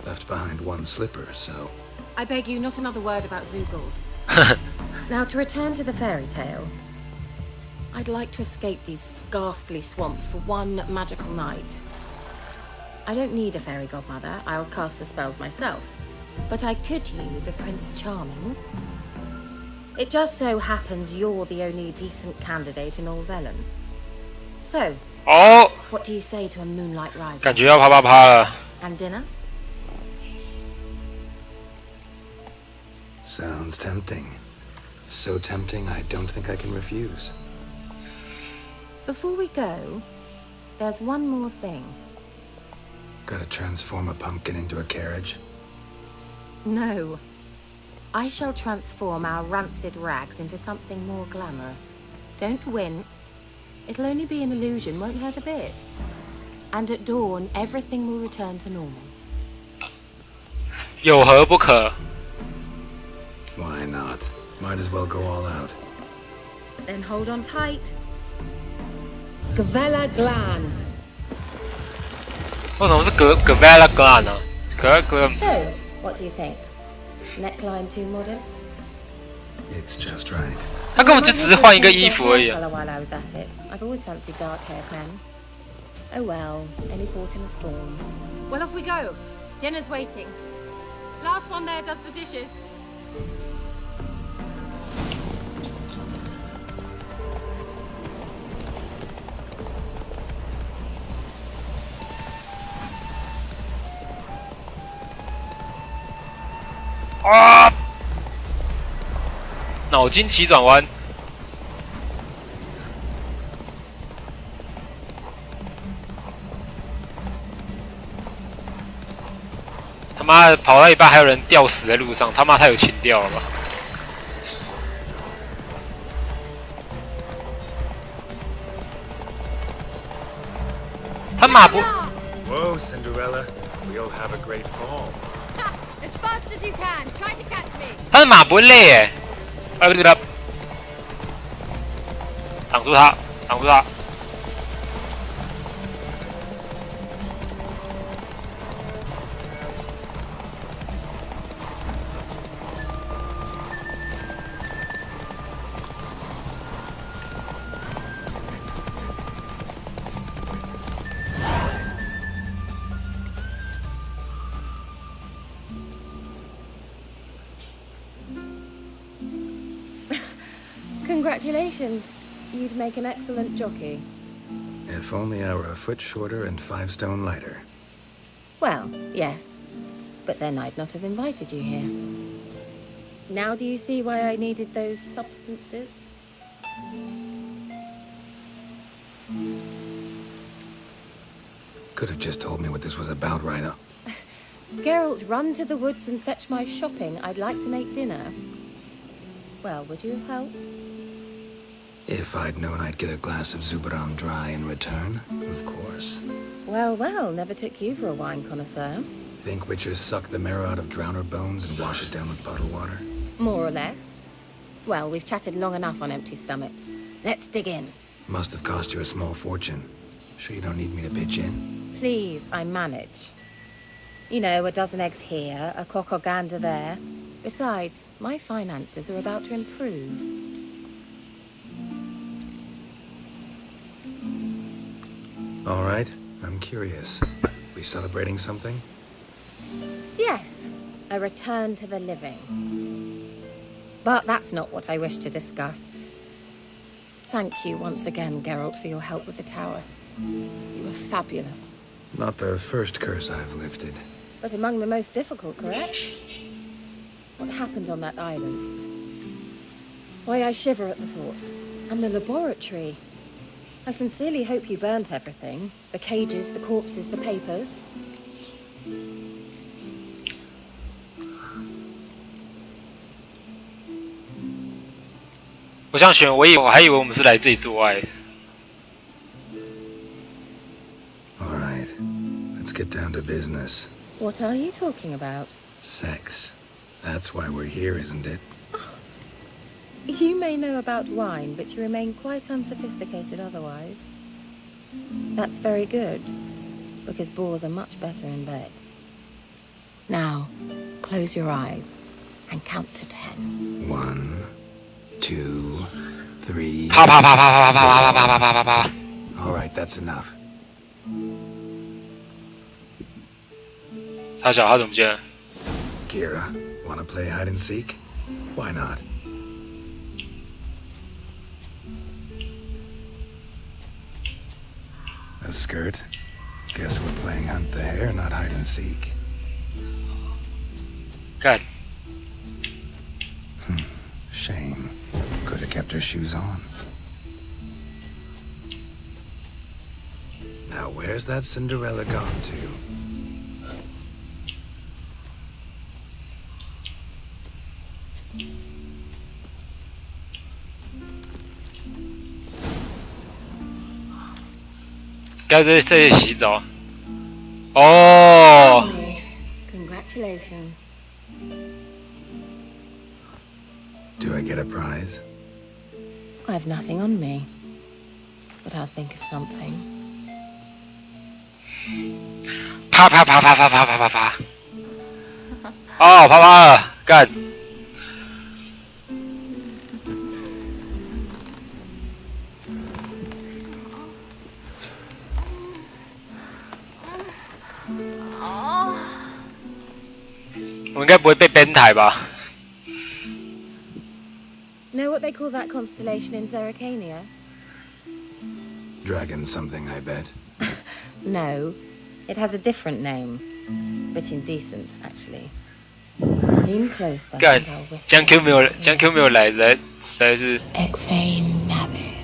Left behind one slipper, so... I beg you, not another word about Zoogles. Now, to return to the fairy tale. I'd like to escape these ghastly swamps for one magical night. I don't need a fairy godmother. I'll cast the spells myself. But I could use a Prince Charming. It just so happens you're the only decent candidate in all Velen. So, what do you say to a moonlight ride? 感觉要啪啪啪了。 And dinner? Sounds tempting. So tempting, I don't think I can refuse. Before we go, there's one more thing. Gotta transform a pumpkin into a carriage? No. I shall transform our rancid rags into something more glamorous. Don't wince. It'll only be an illusion, won't hurt a bit. And at dawn, everything will return to normal. 有何不可？ Why not? Might as well go all out. Then hold on tight. Gavella Glan. 为什么是Gavella Glan 呢？So, what do you think? Neckline too modest? It's just right. 他根本就只是换一个衣服而已。 While I was at it, I've always fancied dark-haired men. Oh well, any port in a storm. Well, off we go. Dinner's waiting. Last one there does the dishes. Ah! 脑筋急转弯。他妈的，跑到一半还有人吊死在路上，他妈太有情调了吧！他马不 Whoa, Cinderella. We'll have a great fall. As fast as you can. Try to catch me. 他的马不会累耶！挡住他，挡住他！Congratulations. You'd make an excellent jockey. If only I were a foot shorter and 5 stone lighter. Well, yes. But then I'd not have invited you here. Now do you see why I needed those substances? Could have just told me what this was about right up. Geralt, run to the woods and fetch my shopping. I'd like to make dinner. Well, would you have helped? If I'd known I'd get a glass of Zubaram dry in return, of course. Well, well, never took you for a wine connoisseur. Think witchers suck the marrow out of drowner bones and wash it down with bottled water? More or less. Well, we've chatted long enough on empty stomachs. Let's dig in. Must have cost you a small fortune. Sure you don't need me to pitch in? Please, I manage. You know, a dozen eggs here, a cock or gander there. Besides, my finances are about to improve. All right, I'm curious. We celebrating something? Yes, a return to the living. But that's not what I wish to discuss. Thank you once again, Geralt, for your help with the tower. You were fabulous. Not the first curse I've lifted. But among the most difficult, correct? What happened on that island? Why, I shiver at the thought. And the laboratory. I sincerely hope you burnt everything. The cages, the corpses, the papers.我想选，我还以为我们是来这里做爱。All right, let's get down to business. What are you talking about? Sex. That's why we're here, isn't it? You may know about wine, but you remain quite unsophisticated otherwise. That's very good, because boars are much better in bed. Now, close your eyes and count to 10. 1, 2, 3. Pa pa pa pa pa pa pa pa pa pa pa. All right, that's enough. 傻小，他怎么不见了？ Kira, wanna play hide and seek? Why not? A skirt? Guess we're playing hunt the hare, not hide and seek. God. Shame. Could have kept her shoes on. Now where's that Cinderella gone to? Guys, 这里洗澡。哦。Congratulations. Do I get a prize? I've nothing on me, but I'll think of something. 啪啪啪啪啪啪啪啪啪。哦，啪啪了，干。应该不会被 ban 台吧？ Know what they call that constellation in Zerrikania? Dragon something, I bet. No, it has a different name. Bit indecent, actually. Lean closer 干 and I'll whisper. 江 Q 没有江 Q 没有来，实在是。 Egfain Nave.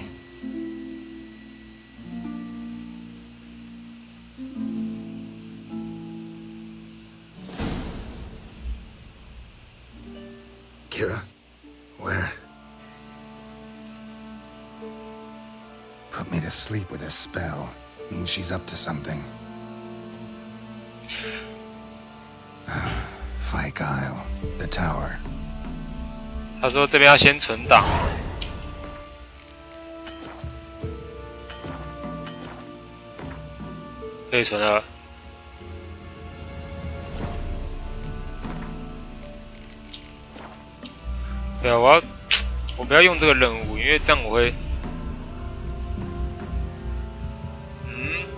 Kira? Where? Put me to sleep with a spell. Means she's up to something. Fyke Isle. The tower. 他说这边要先存档。可以存了。对啊，我不要用这个任务，因为这样我会，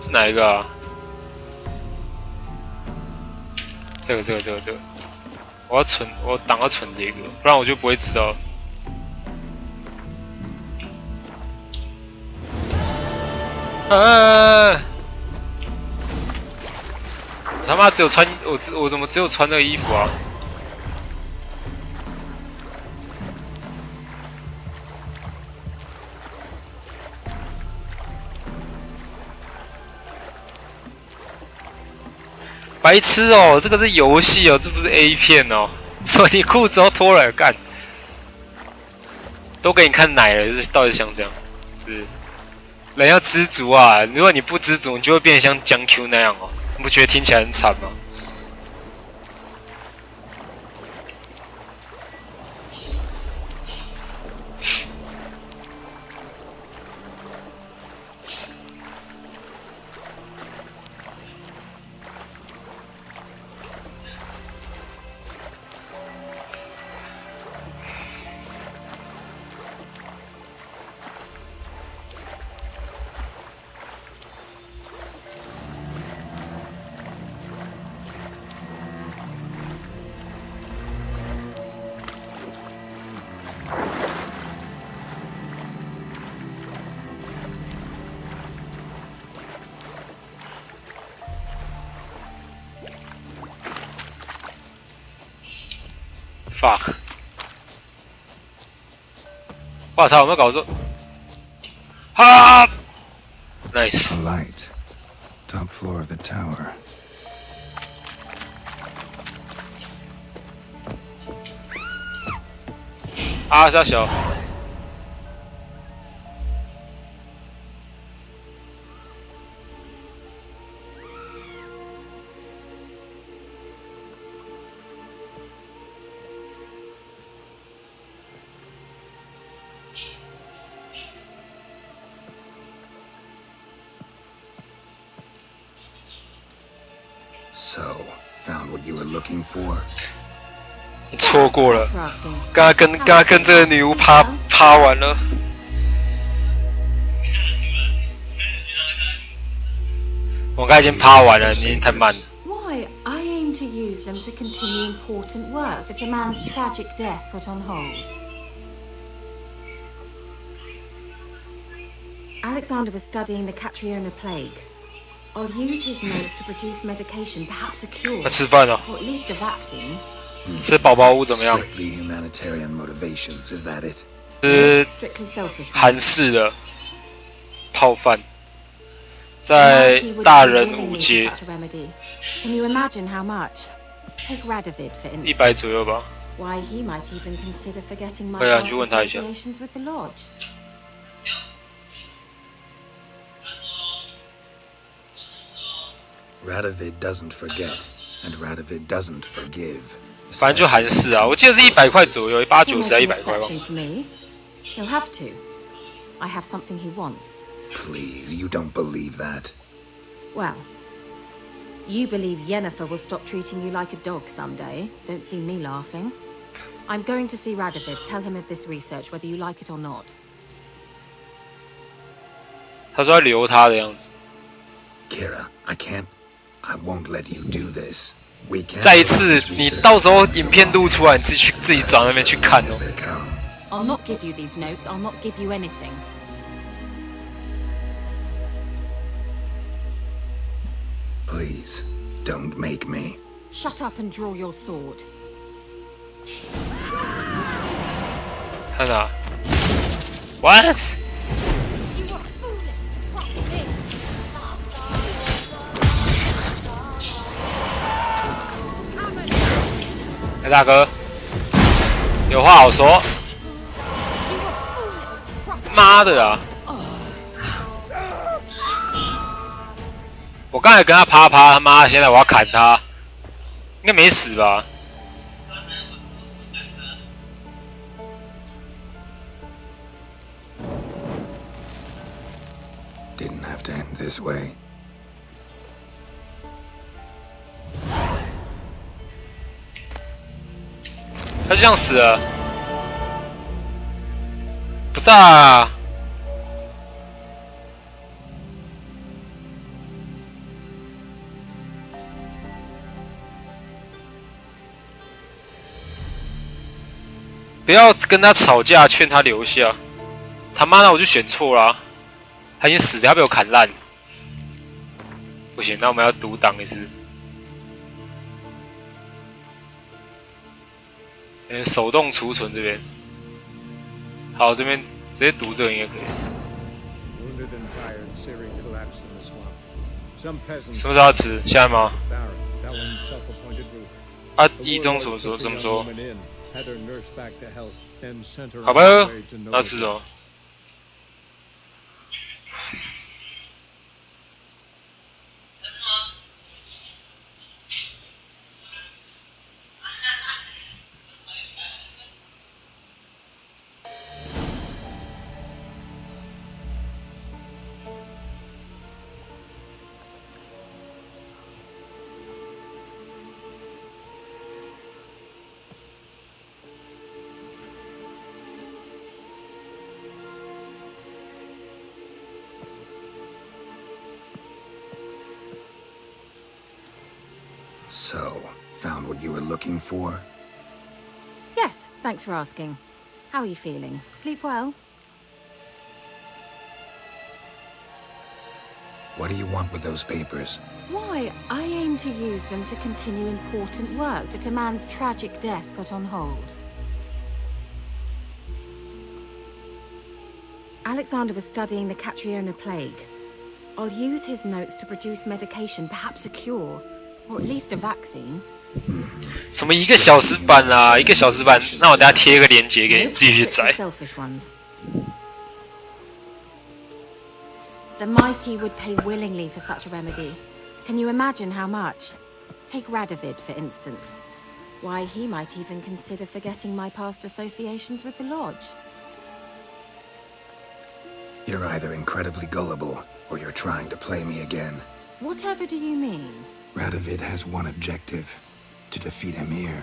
是哪一个啊？这个，我要存，我档要存这个，不然我就不会知道。我他妈只有穿我怎么只有穿那个衣服啊？白痴哦，这个是游戏哦，这不是 A 片哦。说你裤子都脱了，干，都给你看奶了，是到底想这样？是，人要知足啊！如果你不知足，你就会变得像江 Q 那样哦。你不觉得听起来很惨吗？fuck！ 我操，有没有搞错？哈 ！Nice。 A light. Top floor of the tower. 啊，小小。 So, found what you were looking for? 错过了，刚刚跟这个女巫趴完了。我刚才已经趴完了，你已经太慢了。 Why? I aim to use them to continue important work that a man's tragic death put on hold. Alexander was studying the Catriona plague. I'll use his notes to produce medication, perhaps a cure. 那吃饭了。 Or at least a vaccine. 吃宝宝屋怎么样？ Strictly humanitarian motivations, is that it? 是韩式的泡饭，在大人午街，Can you imagine how much? Take Radovid for instance. 100左右吧。 Why he might even consider forgetting my 对啊，你 past 去问他一下。 associations with the lodge. Radovid doesn't forget, and Radovid doesn't forgive. 反正就韩式啊，我记得是100块左右，80-90还100块吧。 He'll have to. I have something he wants. Please, you don't believe that. Well, you believe Yennefer will stop treating you like a dog someday. Don't see me laughing. I'm going to see Radovid. Tell him of this research, whether you like it or not. 他说要留他的样子。 Kira, I won't let you do this. We can't 再一 let 次， this 你 research 到时候 find 影 their 片 way 录出来，你自己找那边去看 as 哦。 they come. I'll not give you these notes, I'll not give you anything. Please, don't make me. Shut up and draw your sword. 看哪 ？What？ 哎，大哥，有话好说。妈的啊！我刚才跟他啪啪，他妈，现在我要砍他，应该没死吧？ Didn't have to end this way. 他就这样死了。不是啊！不要跟他吵架，劝他留下。他妈的，我就选错了、啊，他已经死了，他被我砍烂。不行，那我们要独挡一次。手动储存这边，好，这边直接读这个应该可以。什么时候要吃？现在吗？啊，一中怎么说？怎么说？好吧，那吃什么？ So, found what you were looking for? Yes, thanks for asking. How are you feeling? Sleep well? What do you want with those papers? Why, I aim to use them to continue important work that a man's tragic death put on hold. Alexander was studying the Catriona plague. I'll use his notes to produce medication, perhaps a cure, or at least a vaccine. 什么1个小时版啊？1个小时版，那我等下贴一个链接给你自己去载。 The mighty would pay willingly for such a remedy. Can you imagine how much? Take Radovid, for instance. Why, he might even consider forgetting my past associations with the Lodge. You're either incredibly gullible, or you're trying to play me again. Whatever do you mean? Radovid has one objective: to defeat Emir.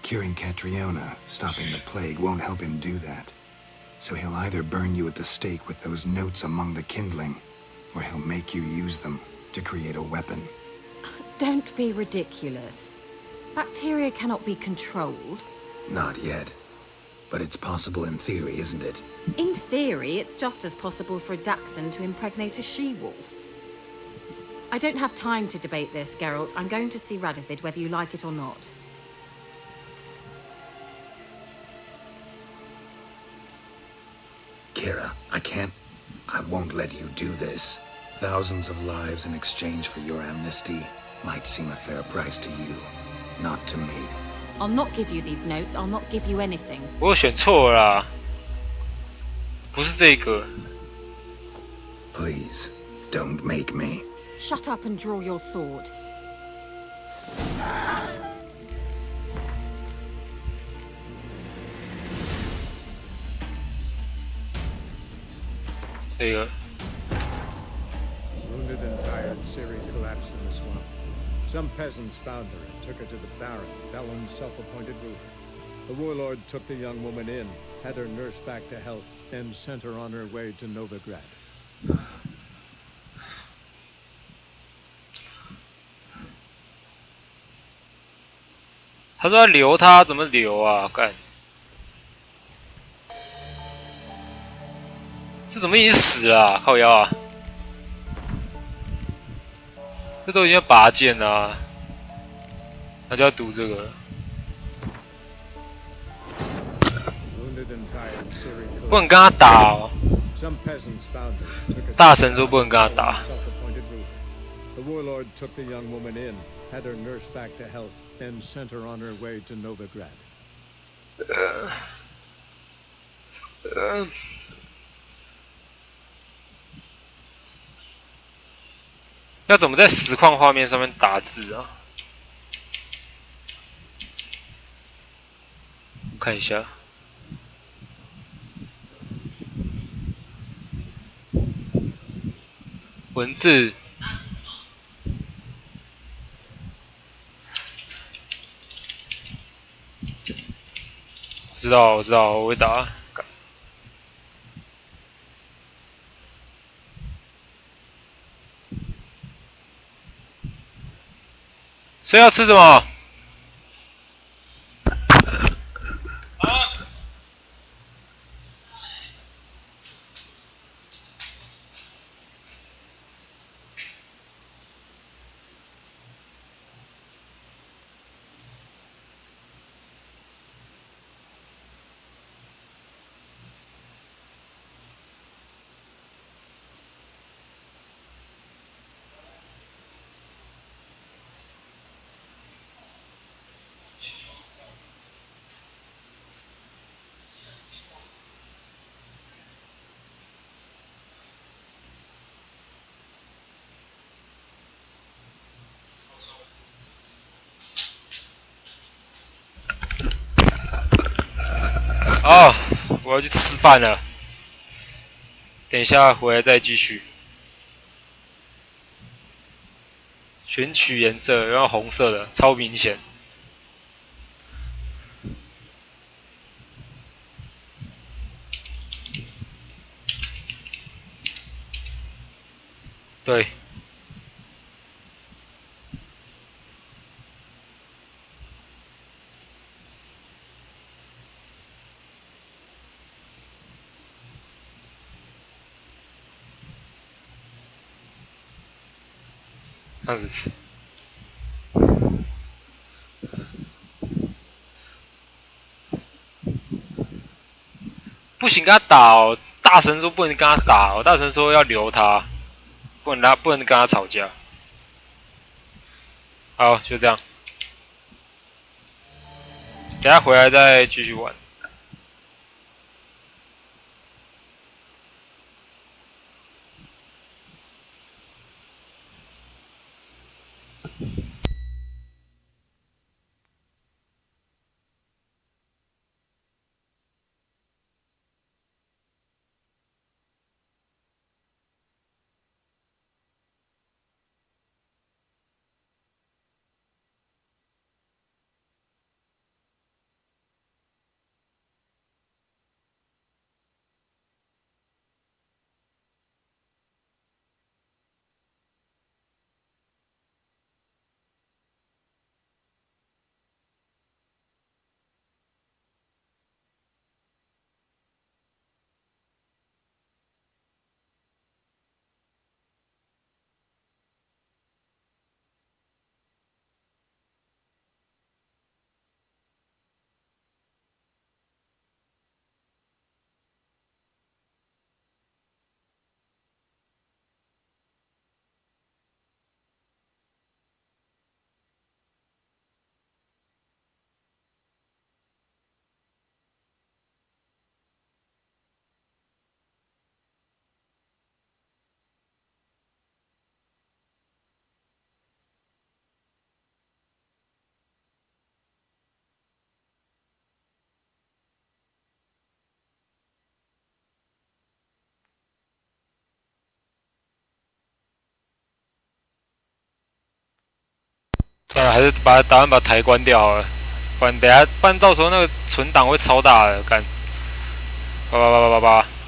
Curing Catriona, stopping the plague, won't help him do that. So he'll either burn you at the stake with those notes among the kindling, or he'll make you use them to create a weapon. Don't be ridiculous. Bacteria cannot be controlled. Not yet. But it's possible in theory, isn't it? In theory, it's just as possible for a Dachshund to impregnate a she-wolf. I don't have time to debate this, Geralt. I'm going to see Radovid whether you like it or not. Kira, I won't let you do this. Thousands of lives in exchange for your amnesty might seem a fair price to you, not to me. I'll not give you these notes, I'll not give you anything. 我选错了啦，不是这个。 Please, don't make me. Shut up and draw your sword. 这个。 Wounded and tired, Ciri collapsed in the swamp. Some peasants found her and took her to the Baron, Valen's self-appointed ruler. The warlord took the young woman in, had her nursed back to health, then sent her on her way to Novigrad. 他说要留他，怎么留啊？干，这怎么已经死了、啊？靠腰啊！这都已经要拔剑了、啊，他就要赌这个了。不能跟他打哦。大神说不能跟他打。The warlord took the young woman in, had her nursed back to health, then sent her on her way to Novigrad. 要怎么在实况画面上面打字啊？看一下。文字，我知道，我会打。所以要吃什么？哦，我要去吃饭了，等一下回来再继续。选取颜色，要红色的，超明显。对。这样子。不行，跟他打哦！大神说不能跟他打哦，大神说要留他，不能跟他吵架。好，就这样。等下回来再继续玩。算了，还是打算把台关掉好了，不然到时候那个存档会超大的，干，叭叭叭叭叭叭。